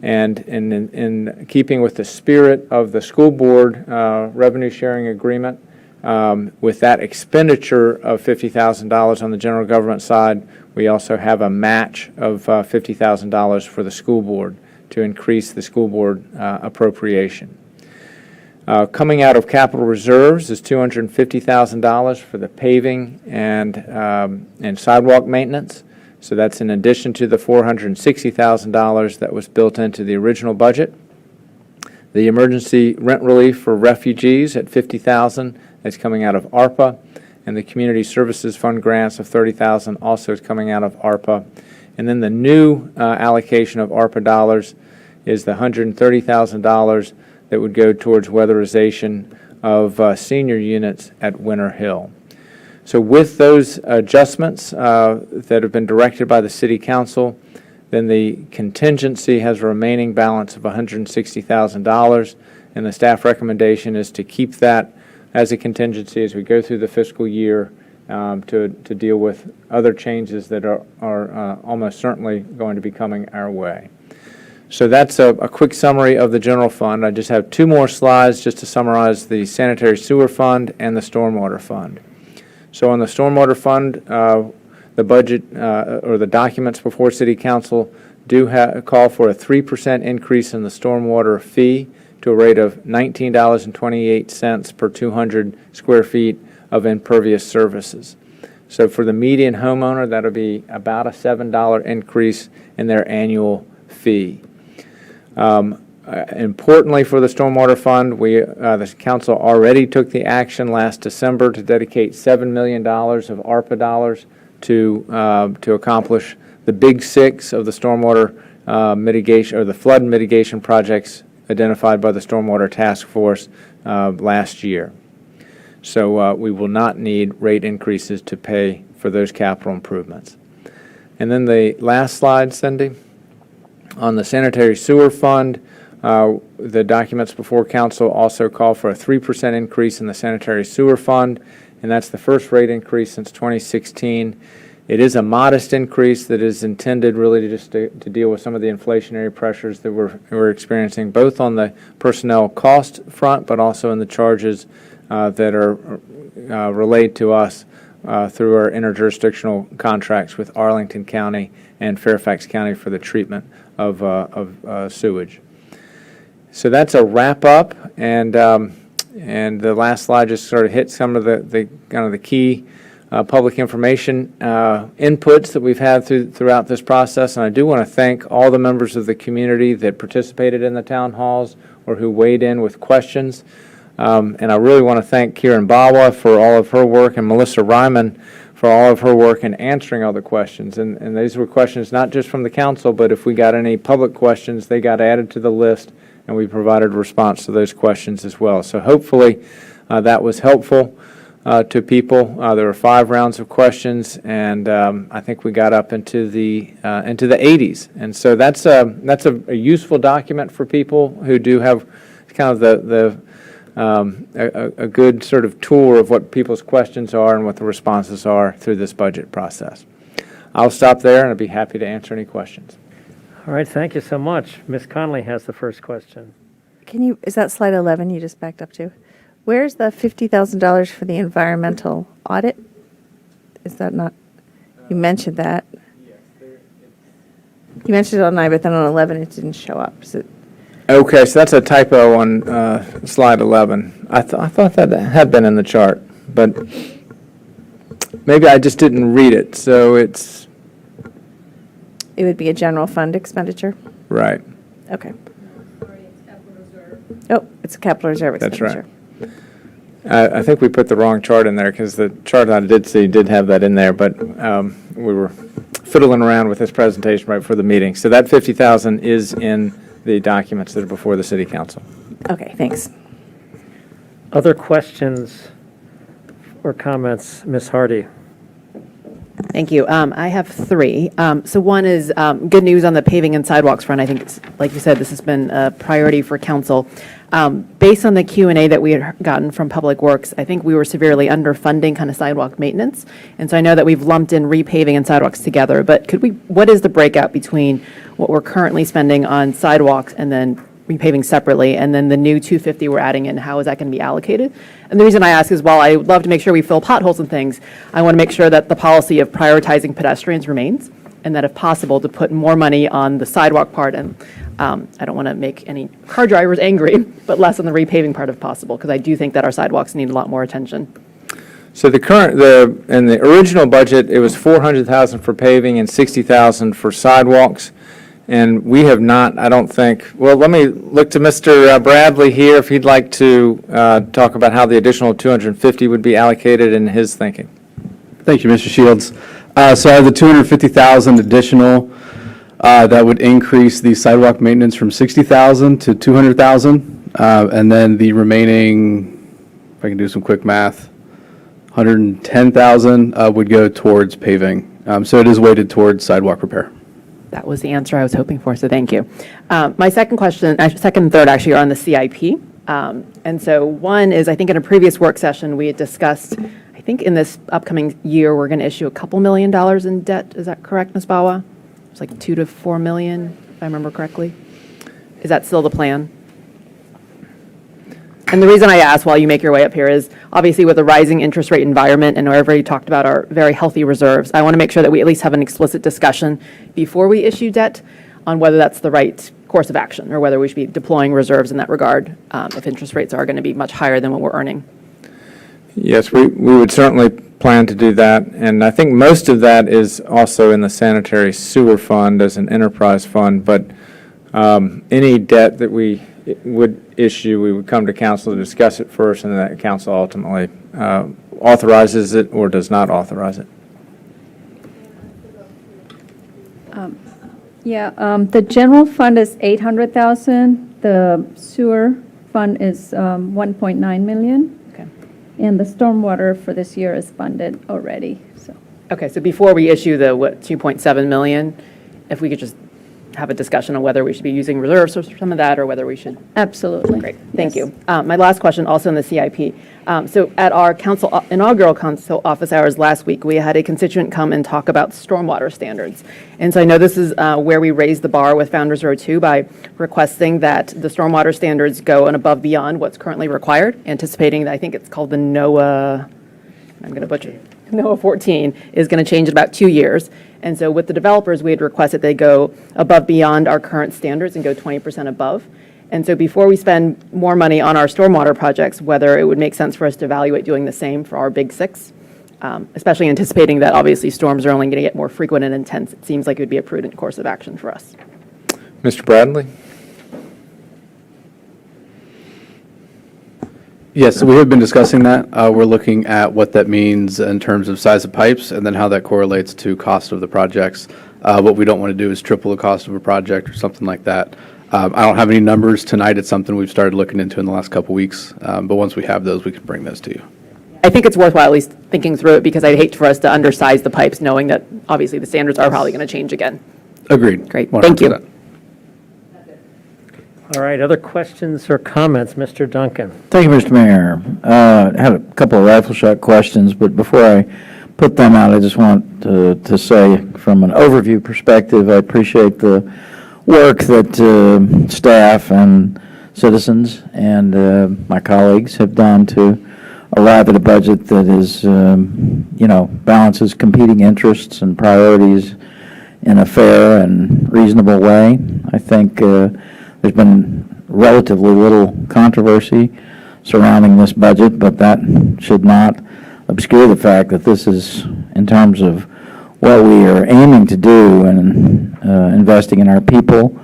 And in keeping with the spirit of the school board revenue sharing agreement, with that expenditure of $50,000 on the general government side, we also have a match of $50,000 for the school board to increase the school board appropriation. Coming out of capital reserves is $250,000 for the paving and sidewalk maintenance. So that's in addition to the $460,000 that was built into the original budget. The emergency rent relief for refugees at $50,000 is coming out of ARPA, and the Community Services Fund grants of $30,000 also is coming out of ARPA. And then the new allocation of ARPA dollars is the $130,000 that would go towards weatherization of senior units at Winter Hill. So with those adjustments that have been directed by the City Council, then the contingency has a remaining balance of $160,000, and the staff recommendation is to keep that as a contingency as we go through the fiscal year to deal with other changes that are almost certainly going to be coming our way. So that's a quick summary of the general fund. I just have two more slides just to summarize the Sanitary Sewer Fund and the Stormwater Fund. So on the Stormwater Fund, the budget or the documents before City Council do call for a 3% increase in the stormwater fee to a rate of $19.28 per 200 square feet of impervious surfaces. So for the median homeowner, that'll be about a $7 increase in their annual fee. Importantly for the Stormwater Fund, the council already took the action last December to dedicate $7 million of ARPA dollars to accomplish the big six of the stormwater mitigation or the flood mitigation projects identified by the Stormwater Task Force last year. So we will not need rate increases to pay for those capital improvements. And then the last slide, Cindy, on the Sanitary Sewer Fund, the documents before council also call for a 3% increase in the Sanitary Sewer Fund, and that's the first rate increase since 2016. It is a modest increase that is intended really to deal with some of the inflationary pressures that we're experiencing, both on the personnel cost front, but also in the charges that are relayed to us through our interjurisdictional contracts with Arlington County and Fairfax County for the treatment of sewage. So that's a wrap up, and the last slide just sort of hits some of the kind of the key public information inputs that we've had throughout this process. And I do want to thank all the members of the community that participated in the town halls or who weighed in with questions. And I really want to thank Kieran Bawa for all of her work and Melissa Ryman for all of her work in answering all the questions. And these were questions not just from the council, but if we got any public questions, they got added to the list, and we provided a response to those questions as well. So hopefully that was helpful. to people. There were 5 rounds of questions, and I think we got up into the 80s. And so that's a useful document for people who do have kind of a good sort of tour of what people's questions are and what the responses are through this budget process. I'll stop there, and I'd be happy to answer any questions. All right, thank you so much. Ms. Conley has the first question. Is that slide 11 you just backed up to? Where's the $50,000 for the environmental audit? Is that not, you mentioned that. You mentioned it on 9, but then on 11 it didn't show up. Is it? Okay, so that's a typo on slide 11. I thought that had been in the chart, but maybe I just didn't read it, so it's... It would be a general fund expenditure? Right. Okay. Oh, it's a capital reserve That's expenditure. right. I think we put the wrong chart in there because the chart I did see did have that in there, but we were fiddling around with this presentation right before the meeting. So that 50,000 is in the documents that are before the City Council. Okay, thanks. Other questions or comments? Ms. Hardy? Thank you. I have 3. So one is good news on the paving and sidewalks front. I think, it's, like you said, this has been a priority for council. Based on the Q&A that we had gotten from Public Works, I think we were severely underfunding kind of sidewalk maintenance. And so I know that we've lumped in repaving and sidewalks together, but what is the breakout between what we're currently spending on sidewalks and then repaving separately, and then the new 250 we're adding in, how is that going to be allocated? And the reason I ask is, while I would love to make sure we fill potholes and things, I want to make sure that the policy of prioritizing pedestrians remains, and that if possible, to put more money on the sidewalk part. And I don't want to make any car drivers angry, but less on the repaving part if possible, because I do think that our sidewalks need a lot more attention. So in the original budget, it was 400,000 for paving and 60,000 for sidewalks. And we have not, I don't think, well, let me look to Mr. Bradley here if he'd like to talk about how the additional 250 would be allocated in his thinking. Thank you, Mr. Shields. So I have the 250,000 additional that would increase the sidewalk maintenance from 60,000 to 200,000, and then the remaining, if I can do some quick math, 110,000 would go towards paving. So it is weighted towards sidewalk repair. That was the answer I was hoping for, so thank you. My second question, second and third actually, are on the CIP. And so one is, I think in a previous work session, we had discussed, I think in this upcoming year, we're going to issue a couple $1 million in debt. Is that correct, Ms. Bawa? It's like 2 to 4 million, if I remember correctly. Is that still the plan? And the reason I ask while you make your way up here is, obviously with a rising interest rate environment, and wherever you talked about our very healthy reserves, I want to make sure that we at least have an explicit discussion before we issue debt on whether that's the right course of action, or whether we should be deploying reserves in that regard if interest rates are going to be much higher than what we're earning. Yes, we would certainly plan to do that. And I think most of that is also in the Sanitary Sewer Fund as an enterprise fund. But any debt that we would issue, we would come to council to discuss it first, and then the council ultimately authorizes it or does not authorize it. The general fund is 800,000. The sewer fund is 1.9 million. Okay. And the stormwater for this year is funded already. So. Okay, so before we issue the 2.7 million, if we could just have a discussion on whether we should be using reserves for some of that, or whether we should. Absolutely. Great, thank you. My last question, also in the CIP. So at our inaugural council office hours last week, we had a constituent come and talk about stormwater standards. And so I know this is where we raised the bar with Founders Row 2 by requesting that the stormwater standards go and above beyond what's currently required, anticipating that I think it's called the NOAA, I'm going to butcher it, NOAA 14 is going to change in about 2 years. And so with the developers, we had requested they go above beyond our current standards and go 20% above. And so before we spend more money on our stormwater projects, whether it would make sense for us to evaluate doing the same for our big six, especially anticipating that obviously storms are only going to get more frequent and intense, it seems like it would be a prudent course of action for us. Mr. Bradley? Yes, so we have been discussing that. We're looking at what that means in terms of size of pipes and then how that correlates to cost of the projects. What we don't want to do is triple the cost of a project or something like that. I don't have any numbers tonight. It's something we've started looking into in the last couple weeks. But once we have those, we can bring those to you. I think it's worthwhile at least thinking through it, because I'd hate for us to undersize the pipes, knowing that obviously the standards are probably going to change again. Agreed. Great, thank you. 100%. All right, other questions or comments? Mr. Duncan? Thank you, Mr. Mayor. I had a couple of rifle shot questions, but before I put them out, I just want to say, from an overview perspective, I appreciate the work that staff and citizens and my colleagues have done to arrive at a budget that is, balances competing interests and priorities in a fair and reasonable way. I think there's been relatively little controversy surrounding this budget, but that should not obscure the fact that this is, in terms of what we are aiming to do and investing in our people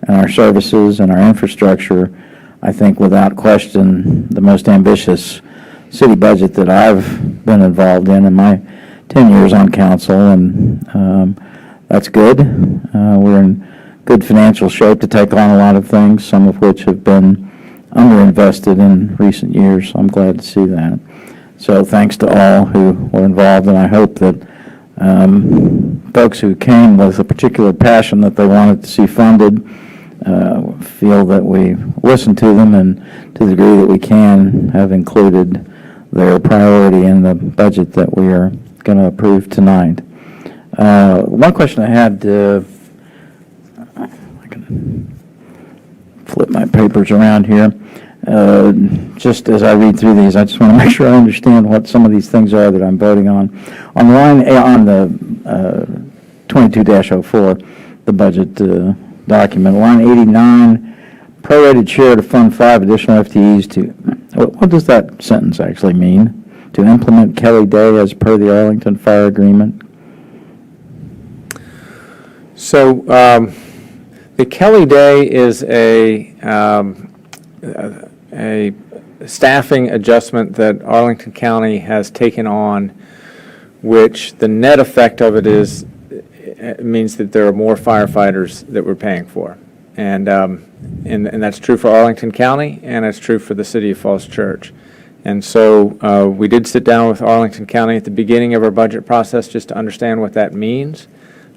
and our services and our infrastructure, I think without question the most ambitious city budget that I've been involved in my 10 years on council, and that's good. We're in good financial shape to take on a lot of things, some of which have been underinvested in recent years, so I'm glad to see that. So thanks to all who were involved, and I hope that folks who came with a particular passion that they wanted to see funded feel that we listen to them, and to the degree that we can, have included their priority in the budget that we are going to approve tonight. One question I had, I can flip my papers around here. Just as I read through these, I just want to make sure I understand what some of these things are that I'm voting on. On line on the 22-04, the budget document, line 89, prorated share to fund 5 additional FTEs to, what does that sentence actually mean? To implement Kelly Day as per the Arlington Fire Agreement? So the Kelly Day is a staffing adjustment that Arlington County has taken on, which the net effect of it is, it means that there are more firefighters that we're paying for. And that's true for Arlington County, and it's true for the city of Falls Church. And so we did sit down with Arlington County at the beginning of our budget process just to understand what that means.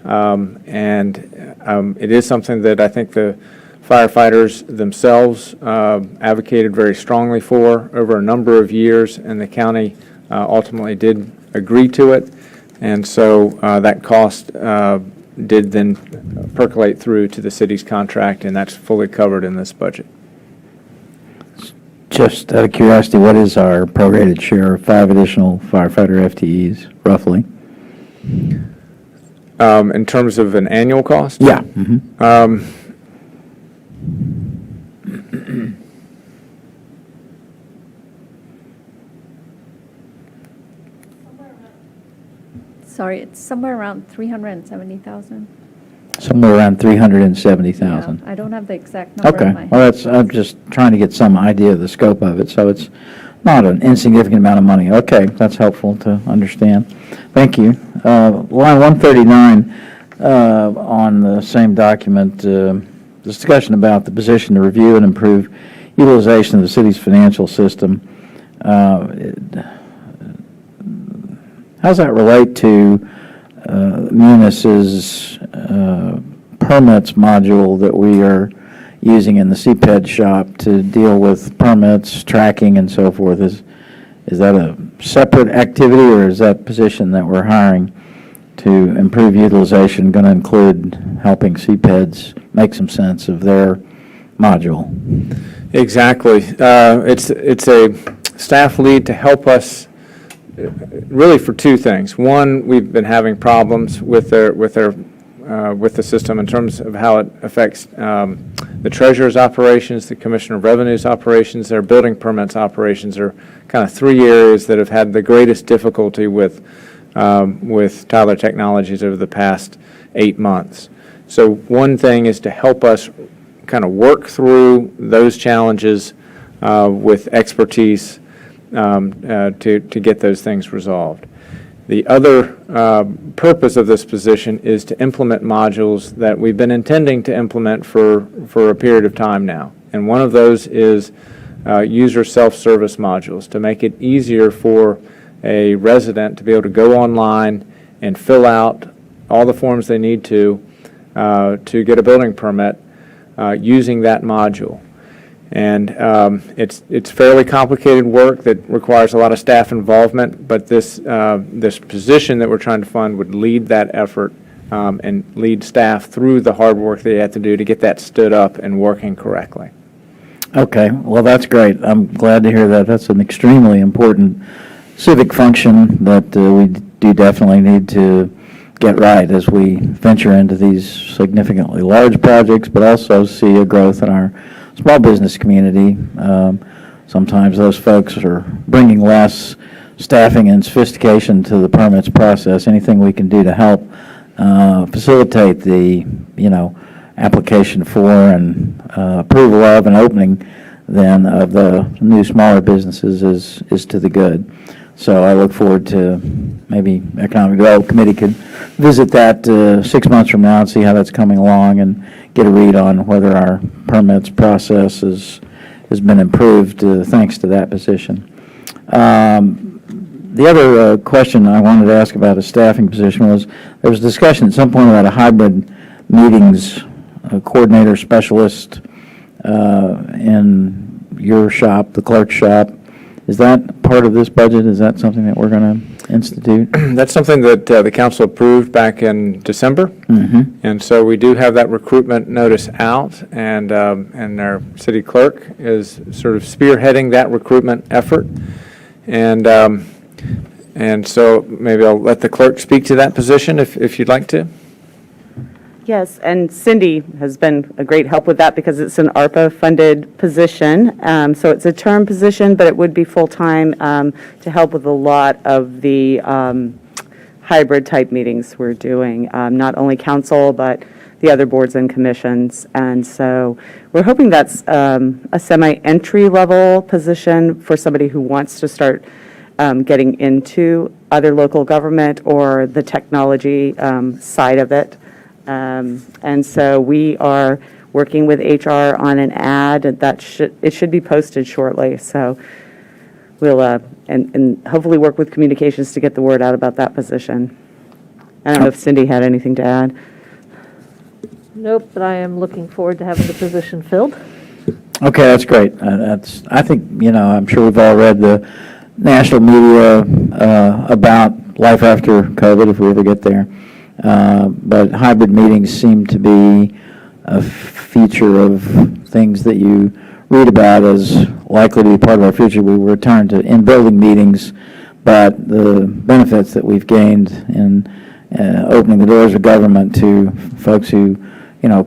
It is something that I think the firefighters themselves advocated very strongly for over a number of years, and the county ultimately did agree to it. And so that cost did then percolate through to the city's contract, and that's fully covered in this budget. Just out of curiosity, what is our prorated share of 5 additional firefighter FTEs, roughly? In terms of an annual cost? Yeah. Sorry, it's somewhere around 370,000. Somewhere around 370,000. I don't have the exact number Okay, in my well, head. I'm just trying to get some idea of the scope of it, so it's not an insignificant amount of money. Okay, that's helpful to understand. Thank you. Line 139 on the same document, discussion about the position to review and improve utilization of the city's financial system. How does that relate to Munis's permits module that we are using in the CPED shop to deal with permits, tracking, and so forth? Is that a separate activity, or is that position that we're hiring to improve utilization going to include helping CPEDs make some sense of their module? Exactly. It's a staff lead to help us really for 2 things. One, we've been having problems with the system in terms of how it affects the treasurer's operations, the commissioner of revenue's operations, their building permits operations are kind of 3 areas that have had the greatest difficulty with Tyler Technologies over the past 8 months. So one thing is to help us kind of work through those challenges with expertise to get those things resolved. The other purpose of this position is to implement modules that we've been intending to implement for a period of time now. And one of those is user self-service modules to make it easier for a resident to be able to go online and fill out all the forms they need to get a building permit using that module. And it's fairly complicated work that requires a lot of staff involvement, but this position that we're trying to fund would lead that effort and lead staff through the hard work they have to do to get that stood up and working correctly. Okay, well, that's great. I'm glad to hear that. That's an extremely important civic function that we do definitely need to get right as we venture into these significantly large projects, but also see a growth in our small business community. Sometimes those folks are bringing less staffing and sophistication to the permits process. Anything we can do to help facilitate the, application for and approval of and opening then of the new smaller businesses is to the good. So I look forward to maybe Economic Development Committee could visit that 6 months from now and see how that's coming along and get a read on whether our permits process has been improved thanks to that position. The other question I wanted to ask about a staffing position was there was discussion at some point about a hybrid meetings coordinator specialist in your shop, the clerk's shop. Is that part of this budget? Is that something that we're going to institute? That's something that the council approved back in December. Mm-hmm. And so we do have that recruitment notice out, and our city clerk is sort of spearheading that recruitment effort. And so maybe I'll let the clerk speak to that position if you'd like to. Yes, and Cindy has been a great help with that because it's an ARPA-funded position. So it's a term position, but it would be full-time to help with a lot of the hybrid-type meetings we're doing, not only council, but the other boards and commissions. And so we're hoping that's a semi-entry-level position for somebody who wants to start getting into other local government or the technology side of it. And so we are working with HR on an ad that it should be posted shortly. So we'll and hopefully work with communications to get the word out about that position. I don't know if Cindy had anything to add. Nope, but I am looking forward to having the position filled. Okay, that's great. I think, I'm sure we've all read the national media about life after COVID, if we ever get there. But hybrid meetings seem to be a feature of things that you read about as likely to be part of our future. We will return to in-building meetings, but the benefits that we've gained in opening the doors of government to folks who,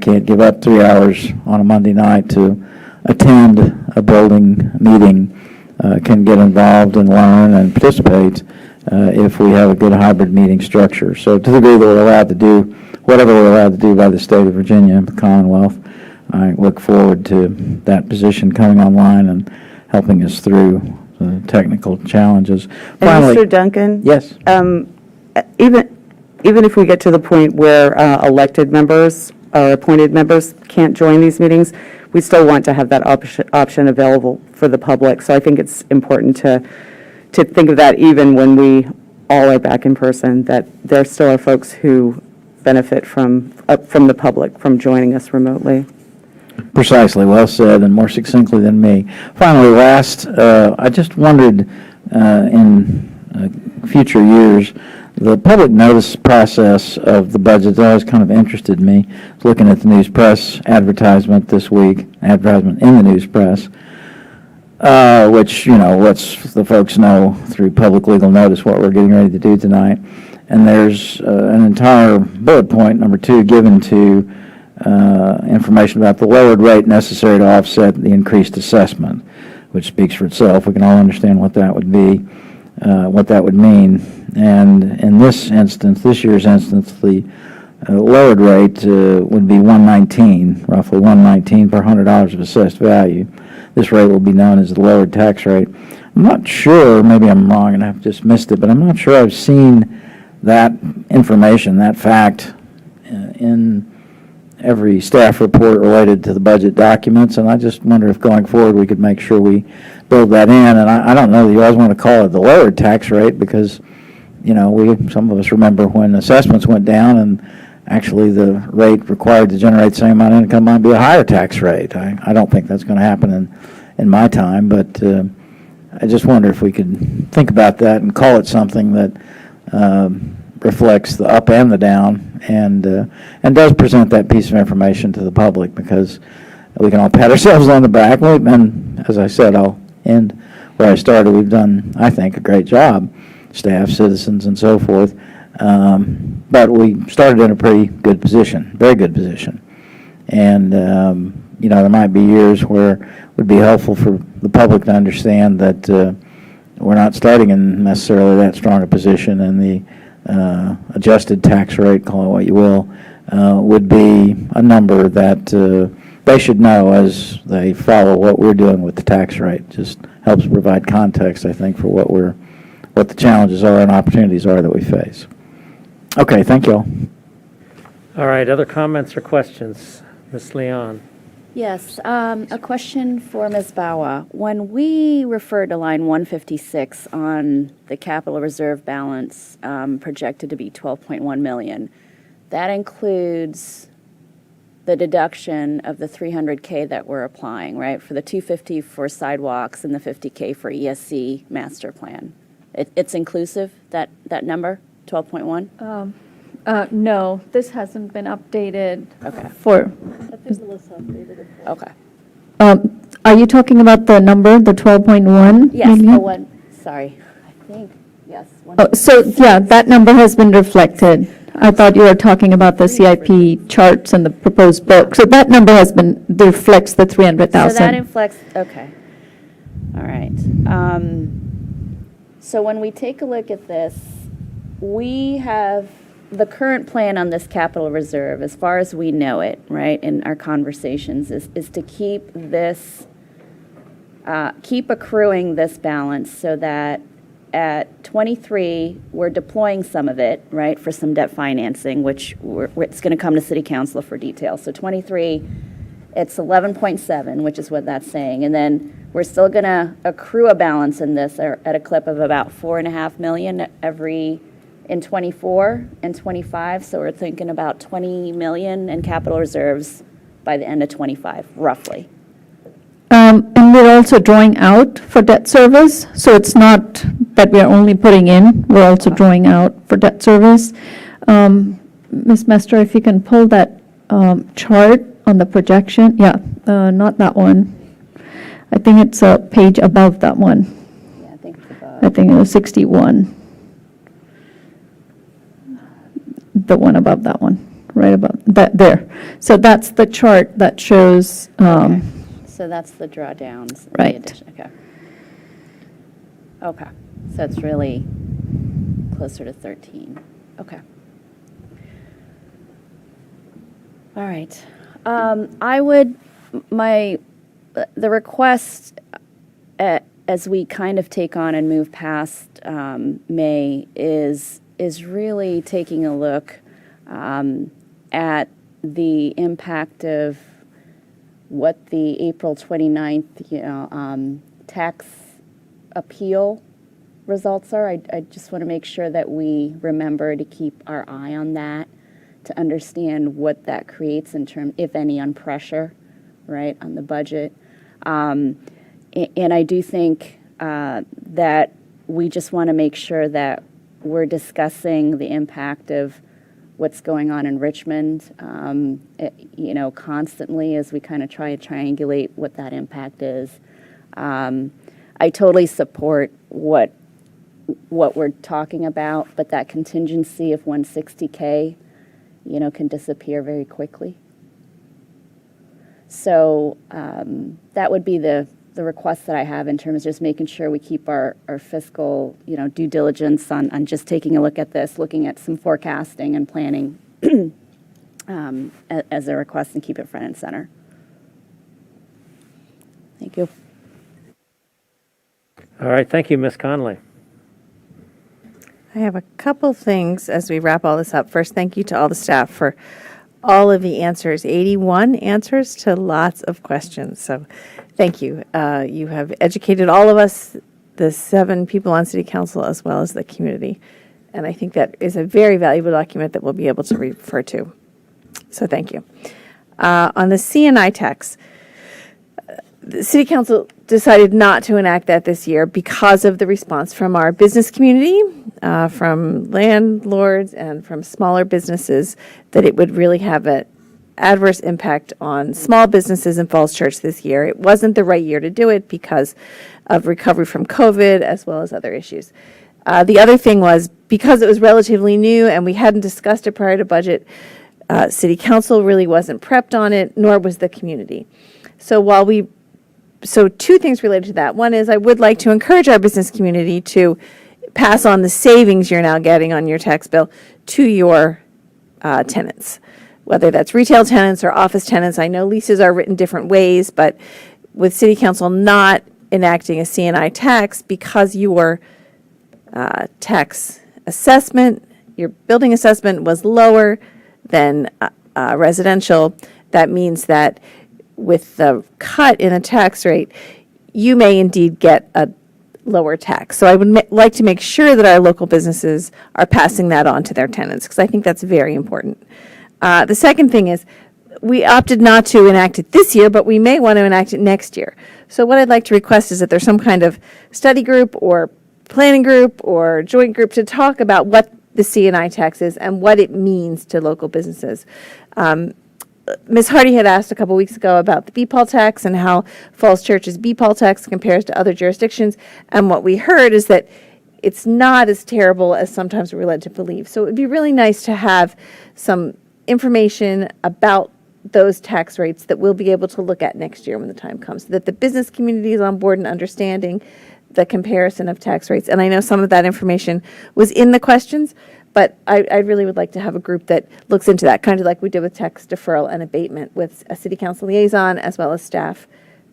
can't give up 3 hours on a Monday night to attend a building meeting can get involved and learn and participate if we have a good hybrid meeting structure. So to the degree that we're allowed to do whatever we're allowed to do by the state of Virginia, the Commonwealth, I look forward to that position coming online and helping us through the technical challenges. And Finally, Mr. Duncan? yes. Even if we get to the point where elected members or appointed members can't join these meetings, we still want to have that option available for the public. So I think it's important to think of that even when we all are back in person, that there still are folks who benefit from the public from joining us remotely. Precisely, well said, and more succinctly than me. Finally, last, I just wondered in future years, the public notice process of the budget has always kind of interested me. I was looking at the news press advertisement this week, advertisement in the news press, which, lets the folks know through public legal notice what we're getting ready to do tonight. And there's an entire bullet point, number 2, given to information about the lowered rate necessary to offset the increased assessment, which speaks for itself. We can all understand what that would be, what that would mean. And in this instance, this year's instance, the lowered rate would be $119, roughly $119 per $100 of assessed value. This rate will be known as the lowered tax rate. I'm not sure, maybe I'm wrong and I've just missed it, but I'm not sure I've seen that information, that fact in every staff report related to the budget documents, and I just wonder if going forward we could make sure we build that in. And I don't know that you always want to call it the lowered tax rate because, some of us remember when assessments went down and actually the rate required to generate the same amount of income might be a higher tax rate. I don't think that's going to happen in my time, but I just wonder if we could think about that and call it something that reflects the up and the down and does present that piece of information to the public, because we can all pat ourselves on the back. And as I said, I'll end where I started. We've done, I think, a great job, staff, citizens, and so forth. But we started in a pretty good position, very good position. And, there might be years where it would be helpful for the public to understand that we're not starting in necessarily that strong a position, and the adjusted tax rate, call it what you will, would be a number that they should know as they follow what we're doing with the tax rate. Just helps provide context, I think, for what the challenges are and opportunities are that we face. Okay, thank you all. All right, other comments or questions? Ms. Leon? Yes, a question for Ms. Bawa. When we refer to line 156 on the capital reserve balance projected to be 12.1 million, that includes the deduction of the 300K that we're applying, right? For the 250 for sidewalks and the 50K for ESC master plan. It's inclusive, that number, 12.1? No, this hasn't been updated. Okay. I think Melissa updated it. Okay. Are you talking about the number, the 12.1 Yes, million? the one, sorry, I think, yes. So, yeah, that number has been reflected. I thought you were talking about the CIP charts and the proposed book. So that number reflects the 300,000. So that inflects, okay. All right. So when we take a look at this, we have the current plan on this capital reserve, as far as we know it, right, in our conversations, is to keep this, keep accruing this balance so that at 23, we're deploying some of it, right, for some debt financing, which it's going to come to City Council for details. So 23, it's 11.7, which is what that's saying. And then we're still going to accrue a balance in this at a clip of about $4.5 million in 24 and 25. So we're thinking about 20 million in capital reserves by the end of 25, roughly. And we're also drawing out for debt service, so it's not that we're only putting in, we're also drawing out for debt service. Ms. Mester, if you can pull that chart on the projection, not that one. I think it's a page above that one. Yeah, I think it's above. I think it was 61. The one above that one, right above, that there. So that's the chart that shows, Okay. So that's the drawdowns. and the Right. addition. Okay. Okay. So it's really closer to 13. Okay. All right. The request, as we kind of take on and move past May, is really taking a look at the impact of what the April 29th, tax appeal results are. I just want to make sure that we remember to keep our eye on that, to understand what that creates in terms, if any, on pressure, right, on the budget. And I do think that we just want to make sure that we're discussing the impact of what's going on in Richmond, constantly as we kind of try to triangulate what that impact is. I totally support what we're talking about, but that contingency of 160K, can disappear very quickly. So that would be the request that I have in terms of just making sure we keep our fiscal, due diligence on just taking a look at this, looking at some forecasting and planning as a request, and keep it front and center. Thank you. All right, thank you, Ms. Conley. I have a couple things as we wrap all this up. First, thank you to all the staff for all of the answers, 81 answers to lots of questions. So thank you. You have educated all of us, the 7 people on City Council, as well as the community. And I think that is a very valuable document that we'll be able to refer to. So thank you. On the CNI tax, the City Council decided not to enact that this year because of the response from our business community, from landlords and from smaller businesses, that it would really have an adverse impact on small businesses in Falls Church this year. It wasn't the right year to do it because of recovery from COVID as well as other issues. The other thing was, because it was relatively new and we hadn't discussed it prior to budget, City Council really wasn't prepped on it, nor was the community. So 2 things related to that. One is, I would like to encourage our business community to pass on the savings you're now getting on your tax bill to your tenants, whether that's retail tenants or office tenants. I know leases are written different ways, but with City Council not enacting a CNI tax because your tax assessment, your building assessment was lower than residential, that means that with the cut in a tax rate, you may indeed get a lower tax. So I would like to make sure that our local businesses are passing that on to their tenants, because I think that's very important. The second thing is, we opted not to enact it this year, but we may want to enact it next year. So what I'd like to request is that there's some kind of study group or planning group or joint group to talk about what the CNI tax is and what it means to local businesses. Ms. Hardy had asked a couple weeks ago about the BPAL tax and how Falls Church's BPAL tax compares to other jurisdictions. And what we heard is that it's not as terrible as sometimes we're led to believe. So it would be really nice to have some information about those tax rates that we'll be able to look at next year when the time comes, so that the business community is on board and understanding the comparison of tax rates. And I know some of that information was in the questions, but I really would like to have a group that looks into that, kind of like we did with tax deferral and abatement, with a City Council liaison as well as staff,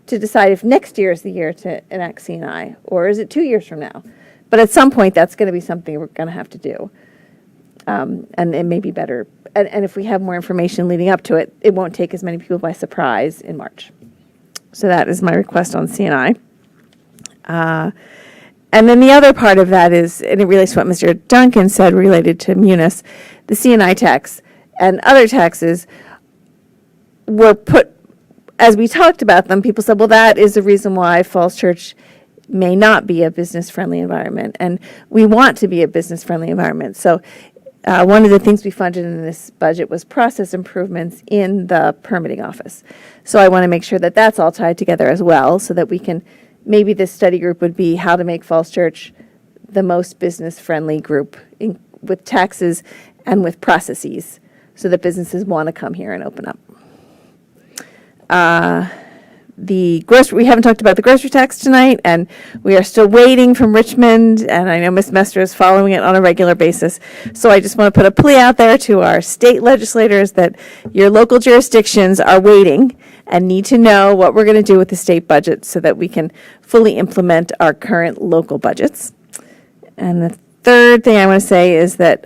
to decide if next year is the year to enact CNI, or is it 2 years from now? But at some point, that's going to be something we're going to have to do. And it may be better. And if we have more information leading up to it, it won't take as many people by surprise in March. So that is my request on CNI. And then the other part of that is, and it relates to what Mr. Duncan said related to Munis, the CNI tax and other taxes were put, as we talked about them, people said, well, that is the reason why Falls Church may not be a business-friendly environment. And we want to be a business-friendly environment. So one of the things we funded in this budget was process improvements in the permitting office. So I want to make sure that that's all tied together as well, so that we can, maybe this study group would be how to make Falls Church the most business-friendly group with taxes and with processes, so that businesses want to come here and open up. We haven't talked about the grocery tax tonight, and we are still waiting from Richmond, and I know Ms. Mester is following it on a regular basis. So I just want to put a plea out there to our state legislators that your local jurisdictions are waiting and need to know what we're going to do with the state budget so that we can fully implement our current local budgets. And the third thing I want to say is that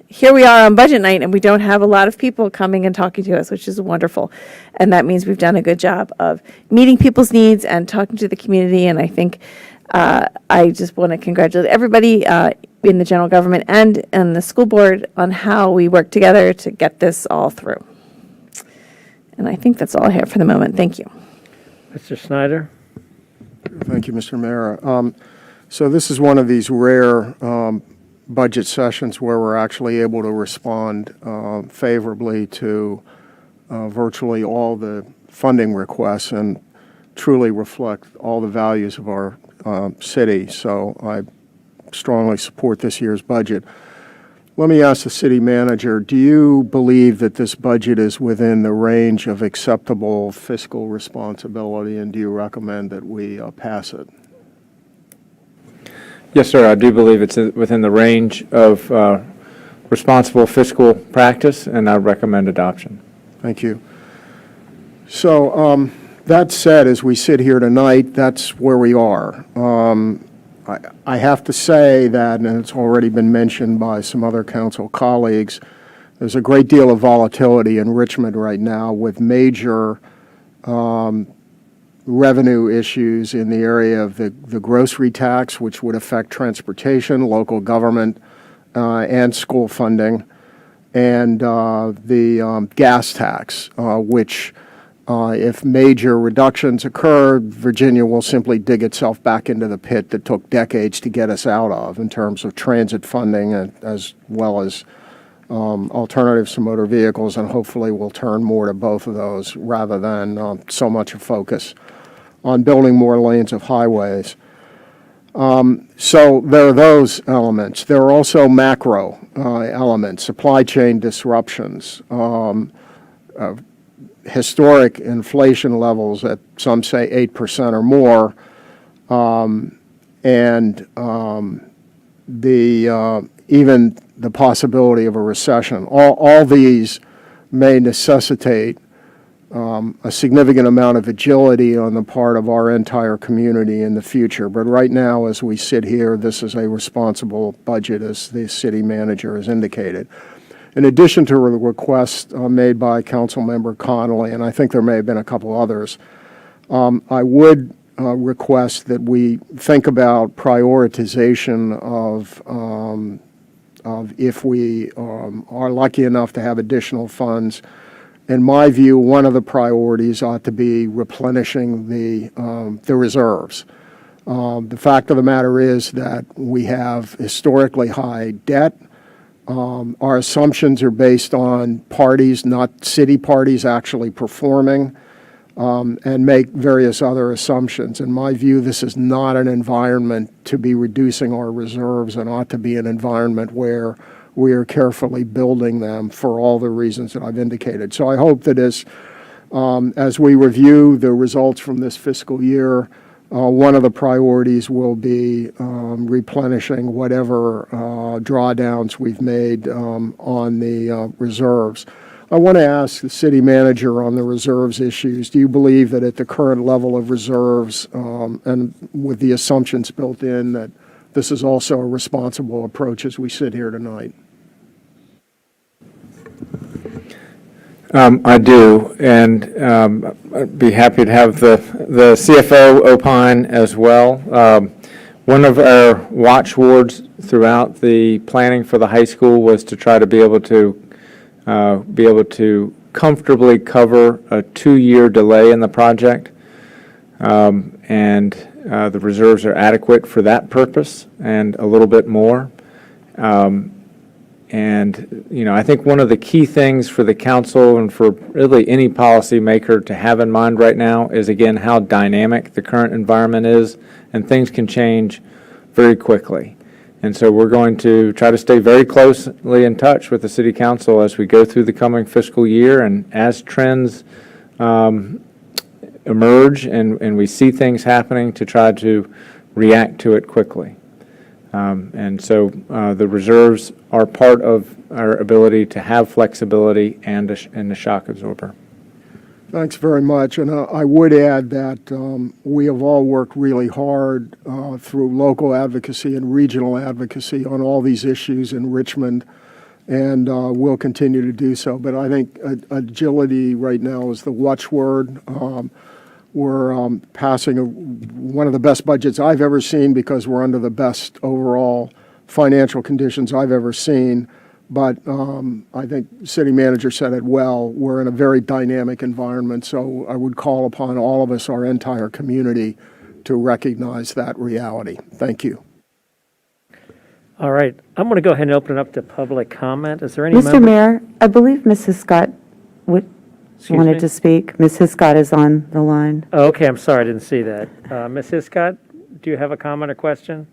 here we are on budget night, and we don't have a lot of people coming and talking to us, which is wonderful. And that means we've done a good job of meeting people's needs and talking to the community. And I think I just want to congratulate everybody in the general government and the school board on how we work together to get this all through. And I think that's all I have for the moment. Thank you. Mr. Snyder? Thank you, Mr. Mayor. So this is one of these rare budget sessions where we're actually able to respond favorably to virtually all the funding requests and truly reflect all the values of our city. So I strongly support this year's budget. Let me ask the city manager, do you believe that this budget is within the range of acceptable fiscal responsibility, and do you recommend that we pass it? Yes, sir. I do believe it's within the range of responsible fiscal practice, and I recommend adoption. Thank you. So that said, as we sit here tonight, that's where we are. I have to say that, and it's already been mentioned by some other council colleagues, there's a great deal of volatility in Richmond right now with major revenue issues in the area of the grocery tax, which would affect transportation, local government, and school funding, and the gas tax, which, if major reductions occur, Virginia will simply dig itself back into the pit that took decades to get us out of in terms of transit funding as well as alternatives to motor vehicles, and hopefully we'll turn more to both of those rather than so much a focus on building more lanes of highways. So there are those elements. There are also macro elements, supply chain disruptions, historic inflation levels at some say 8% or more, and even the possibility of a recession. All these may necessitate a significant amount of agility on the part of our entire community in the future. But right now, as we sit here, this is a responsible budget, as the city manager has indicated. In addition to the request made by Councilmember Connolly, and I think there may have been a couple others, I would request that we think about prioritization of if we are lucky enough to have additional funds. In my view, one of the priorities ought to be replenishing the reserves. The fact of the matter is that we have historically high debt. Our assumptions are based on parties, not city parties, actually performing, and make various other assumptions. In my view, this is not an environment to be reducing our reserves, and ought to be an environment where we are carefully building them for all the reasons that I've indicated. So I hope that as we review the results from this fiscal year, one of the priorities will be replenishing whatever drawdowns we've made on the reserves. I want to ask the city manager on the reserves issues. Do you believe that at the current level of reserves and with the assumptions built in, that this is also a responsible approach as we sit here tonight? I do, and I'd be happy to have the CFO opine as well. One of our watchwords throughout the planning for the high school was to try to be able to comfortably cover a 2-year delay in the project, and the reserves are adequate for that purpose and a little bit more. And, you know, I think one of the key things for the council and for really any policymaker to have in mind right now is, again, how dynamic the current environment is, and things can change very quickly. And so we're going to try to stay very closely in touch with the city council as we go through the coming fiscal year, and as trends emerge and we see things happening, to try to react to it quickly. And so the reserves are part of our ability to have flexibility and the shock absorber. Thanks very much. And I would add that we have all worked really hard through local advocacy and regional advocacy on all these issues in Richmond, and we'll continue to do so. But I think agility right now is the watchword. We're passing one of the best budgets I've ever seen, because we're under the best overall financial conditions I've ever seen. But I think the city manager said it well. We're in a very dynamic environment, so I would call upon all of us, our entire community, to recognize that reality. Thank you. All right, I'm going to go ahead and open it up to public comment. Is there any Mr. Mayor, I believe Mrs. Scott wanted to speak. Mrs. Scott is on the line. Oh, okay, I'm sorry, I didn't see that. Mrs. Scott, do you have a comment or question?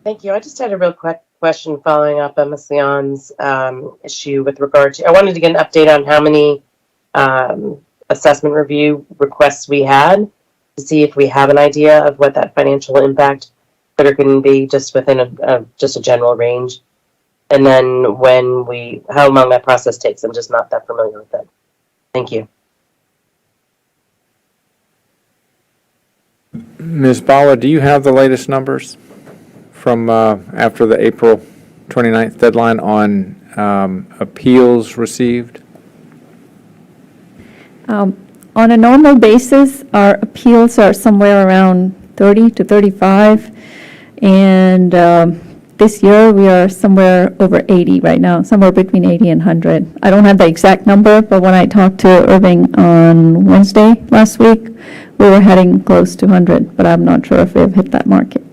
Thank you. I just had a real quick question following up on Ms. Leon's issue with regard to, I wanted to get an update on how many assessment review requests we had, to see if we have an idea of what that financial impact figure can be, just within just a general range. And then how long that process takes. I'm just not that familiar with it. Thank you. Ms. Bala, do you have the latest numbers from after the April 29th deadline on appeals received? On a normal basis, our appeals are somewhere around 30 to 35, and this year we are somewhere over 80 right now, somewhere between 80 and 100. I don't have the exact number, but when I talked to Irving on Wednesday last week, we were heading close to 100, but I'm not sure if we've hit that mark yet.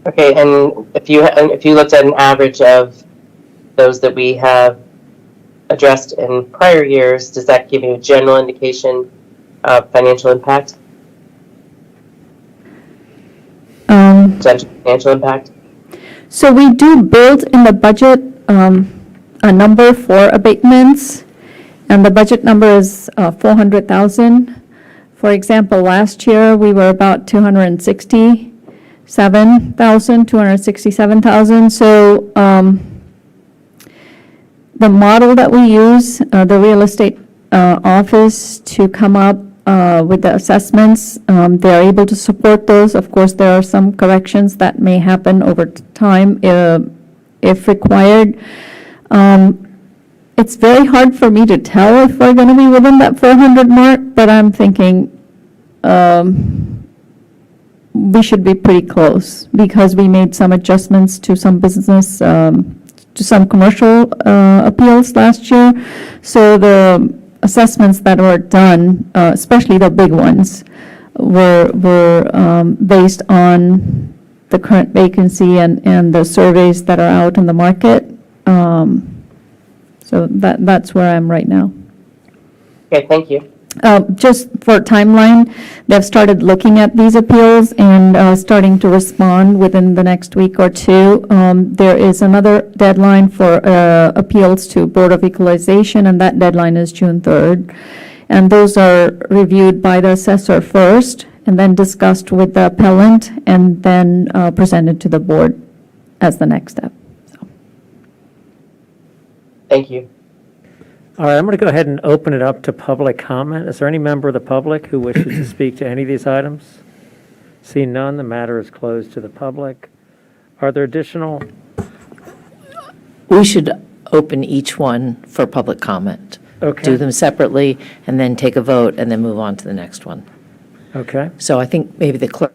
Okay, and if you looked at an average of those that we have addressed in prior years, does that give you a general indication of financial impact? Potential financial impact? So we do build in the budget a number for abatements, and the budget number is 400,000. For example, last year, we were about 267,000. So the model that we use, the real estate office, to come up with the assessments, they're able to support those. Of course, there are some corrections that may happen over time if required. It's very hard for me to tell if we're going to be within that 400 mark, but I'm thinking we should be pretty close because we made some adjustments to some business, to some commercial appeals last year. So the assessments that were done, especially the big ones, were based on the current vacancy and the surveys that are out in the market. So that's where I'm right now. Okay, thank you. Just for timeline, they've started looking at these appeals and starting to respond within the next week or two. There is another deadline for appeals to Board of Equalization, and that deadline is June 3rd. And those are reviewed by the assessor first, and then discussed with the appellant, and then presented to the board as the next step. Thank you. All right, I'm going to go ahead and open it up to public comment. Is there any member of the public who wishes to speak to any of these items? Seeing none, the matter is closed to the public. Are there additional? We should open each one for public comment. Okay. Do them separately, and then take a vote, and then move on to the next one. Okay. So I think maybe the clerk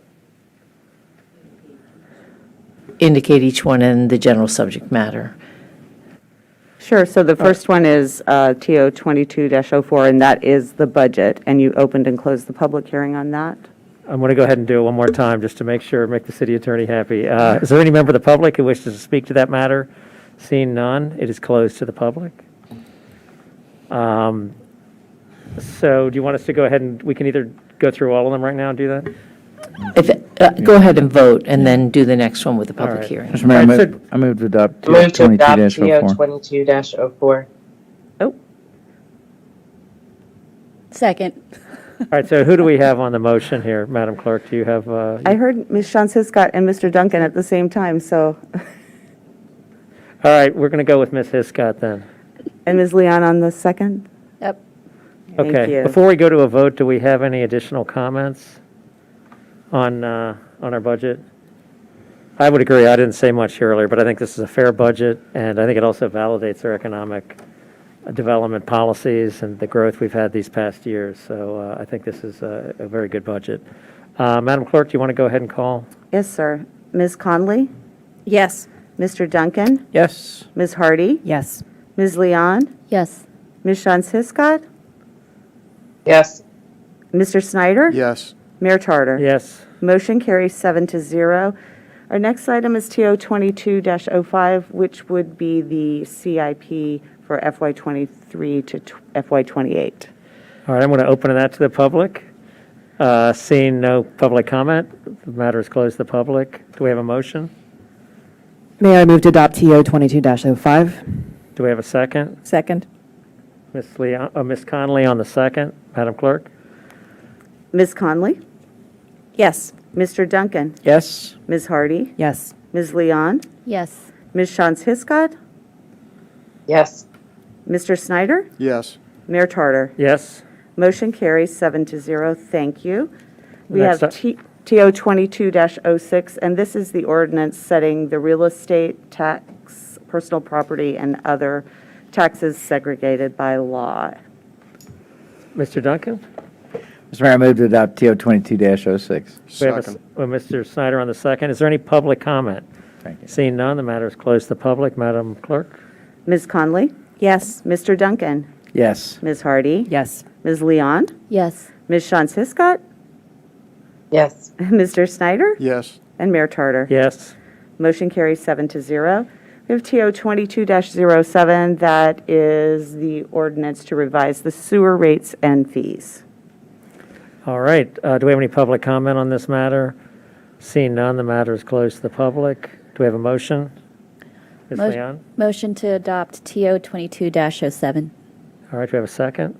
indicate each one in the general subject matter. Sure, so the first one is TO 22-04, and that is the budget, and you opened and closed the public hearing on that? I'm going to go ahead and do it one more time just to make sure, make the city attorney happy. Is there any member of the public who wishes to speak to that matter? Seeing none, it is closed to the public. So do you want us to go ahead and, we can either go through all of them right now and do that? Go ahead and vote, and then do the next one with the public right. hearing. Mr. Mayor, I move to adopt TO Move to adopt 22-04. TO 22-04. Second. All right, so who do we have on the motion here, Madam Clerk? Do you have? I heard Ms. Scott and Mr. Duncan at the same time, so, All right, we're going to go with Ms. Hiscott then. and Ms. Leon on the second? Yep. Thank Okay, you. before we go to a vote, do we have any additional comments on our budget? I would agree, I didn't say much earlier, but I think this is a fair budget, and I think it also validates our economic development policies and the growth we've had these past years. So I think this is a very good budget. Madam Clerk, do you want to go ahead and call? Yes, sir. Ms. Conley? Yes. Mr. Duncan? Yes. Ms. Hardy? Yes. Ms. Leon? Yes. Ms. Scott? Yes. Mr. Snyder? Yes. Mayor Tarter? Yes. Motion carries 7-0. Our next item is TO 22-05, which would be the CIP for FY23 to FY28. All right, I'm going to open that to the public. Seeing no public comment, the matter is closed to the public. Do we have a motion? Mayor, I move to adopt TO 22-05. Do we have a second? Second. Ms. Conley on the second. Madam Clerk? Ms. Conley? Yes. Mr. Duncan? Yes. Ms. Hardy? Yes. Ms. Leon? Yes. Ms. Scott? Yes. Mr. Snyder? Yes. Mayor Tarter? Yes. Motion carries 7-0. Thank you. We Next have up- TO 22-06, and this is the ordinance setting the real estate tax, personal property, and other taxes segregated by law. Mr. Duncan? Mr. Mayor, I move to adopt TO 22-06. We have Mr. Snyder on the second. Is there any public comment? Thank you. Seeing none, the matter is closed to the public. Madam Clerk? Ms. Conley? Yes. Mr. Duncan? Yes. Ms. Hardy? Yes. Ms. Leon? Yes. Ms. Shantz Hiscott? Yes. Mr. Snyder? Yes. And Mayor Tarter? Yes. Motion carries 7-0. We have TO 22-07, that is the ordinance to revise the sewer rates and fees. All right. Do we have any public comment on this matter? Seeing none, the matter is closed to the public. Do we have a motion? Ms. Leon? Motion to adopt TO 22-07. All right. Do we have a second?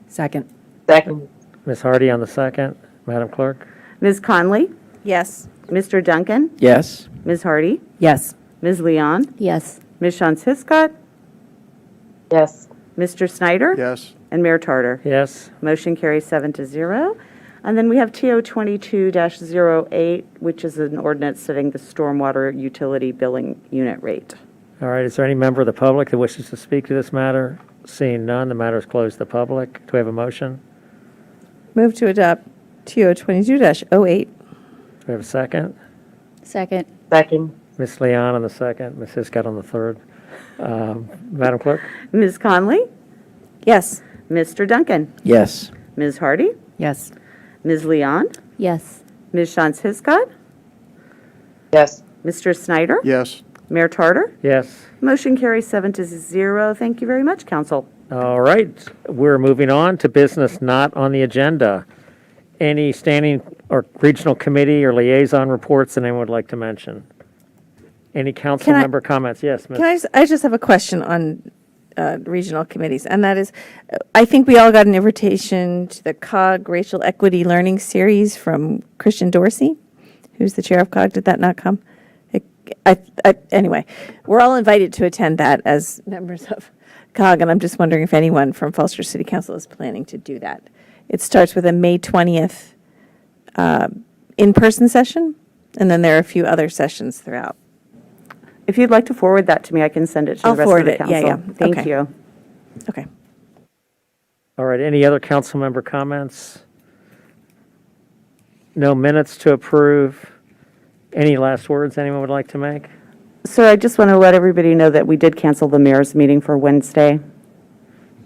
Second. Second. Ms. Hardy on the second. Madam Clerk? Ms. Conley? Yes. Mr. Duncan? Yes. Ms. Hardy? Yes. Ms. Leon? Yes. Ms. Shantz Hiscott? Yes. Mr. Snyder? Yes. And Mayor Tarter? Yes. Motion carries 7-0. And then we have TO 22-08, which is an ordinance setting the stormwater utility billing unit rate. All right. Is there any member of the public that wishes to speak to this matter? Seeing none, the matter is closed to the public. Do we have a motion? Move to adopt TO 22-08. Do we have a second? Second. Second. Ms. Leon on the second. Ms. Hiscott on the third. Madam Clerk? Ms. Conley? Yes. Mr. Duncan? Yes. Ms. Hardy? Yes. Ms. Leon? Yes. Ms. Shantz Hiscott? Yes. Mr. Snyder? Yes. Mayor Tarter? Yes. Motion carries 7-0. Thank you very much, council. All right. We're moving on to business not on the agenda. Any standing or regional committee or liaison reports that anyone would like to mention? Any council Can I- member comments? Yes, Ms. Can I just have a question on regional committees, and that is, I think we all got an invitation to the COG Racial Equity Learning Series from Christian Dorsey, who's the chair of COG. Did that not come? Anyway, we're all invited to attend that as members of COG, and I'm just wondering if anyone from Falls Church City Council is planning to do that. It starts with a May 20th in-person session, and then there are a few other sessions throughout. If you'd like to forward that to me, I can send it to the I'll rest of forward the it. council. Yeah, yeah. Thank Okay. you. Okay. All right. Any other council member comments? No minutes to approve. Any last words anyone would like to make? Sir, I just want to let everybody know that we did cancel the mayor's meeting for Wednesday,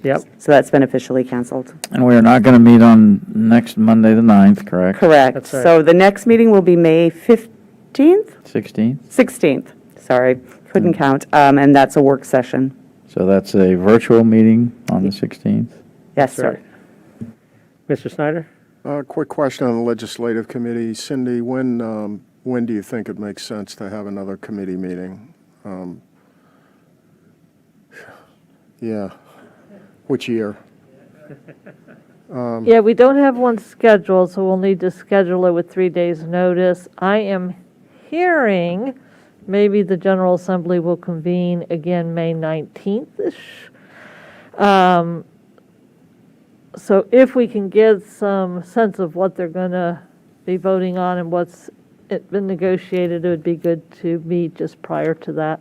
Yep. so that's been officially canceled. And we are not going to meet on next Monday, the 9th, correct? Correct. That's right. So the next meeting will be May 15th? 16th. 16th, sorry, couldn't count, and that's a work session. So that's a virtual meeting on the 16th. Yes, That's sir. right. Mr. Snyder? Quick question on the legislative committee. Cindy, when do you think it makes sense to have another committee meeting? Yeah. Which year? Yeah, we don't have one scheduled, so we'll need to schedule it with 3 days' notice. I am hearing maybe the General Assembly will convene again May 19th-ish. So if we can get some sense of what they're going to be voting on and what's been negotiated, it would be good to meet just prior to that.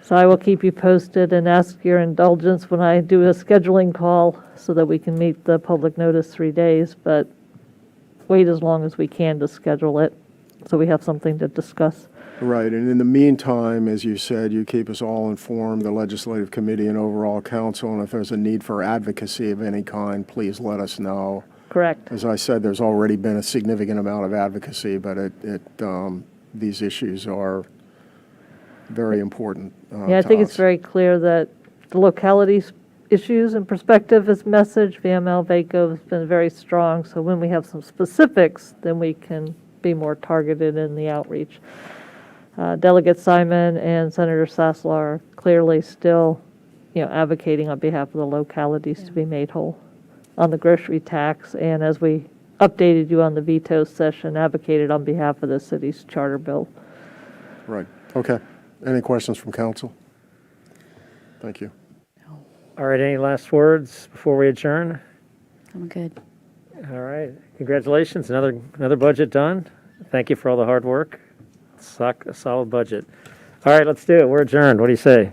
So I will keep you posted and ask your indulgence when I do a scheduling call so that we can meet the public notice 3 days, but wait as long as we can to schedule it so we have something to discuss. Right, and in the meantime, as you said, you keep us all informed, the legislative committee and overall council, and if there's a need for advocacy of any kind, please let us know. Correct. As I said, there's already been a significant amount of advocacy, but these issues are very important Yeah, I to think it's us. very clear that the locality's issues and perspective is message. VML VACO has been very strong, so when we have some specifics, then we can be more targeted in the outreach. Delegate Simon and Senator Sassler are clearly still, advocating on behalf of the localities to be made whole on the grocery tax, and as we updated you on the veto session, advocated on behalf of the city's charter bill. Right, okay. Any questions from council? Thank you. All right. Any last words before we adjourn? I'm good. All right. Congratulations. Another budget done. Thank you for all the hard work. A solid budget. All right, let's do it. We're adjourned. What do you say?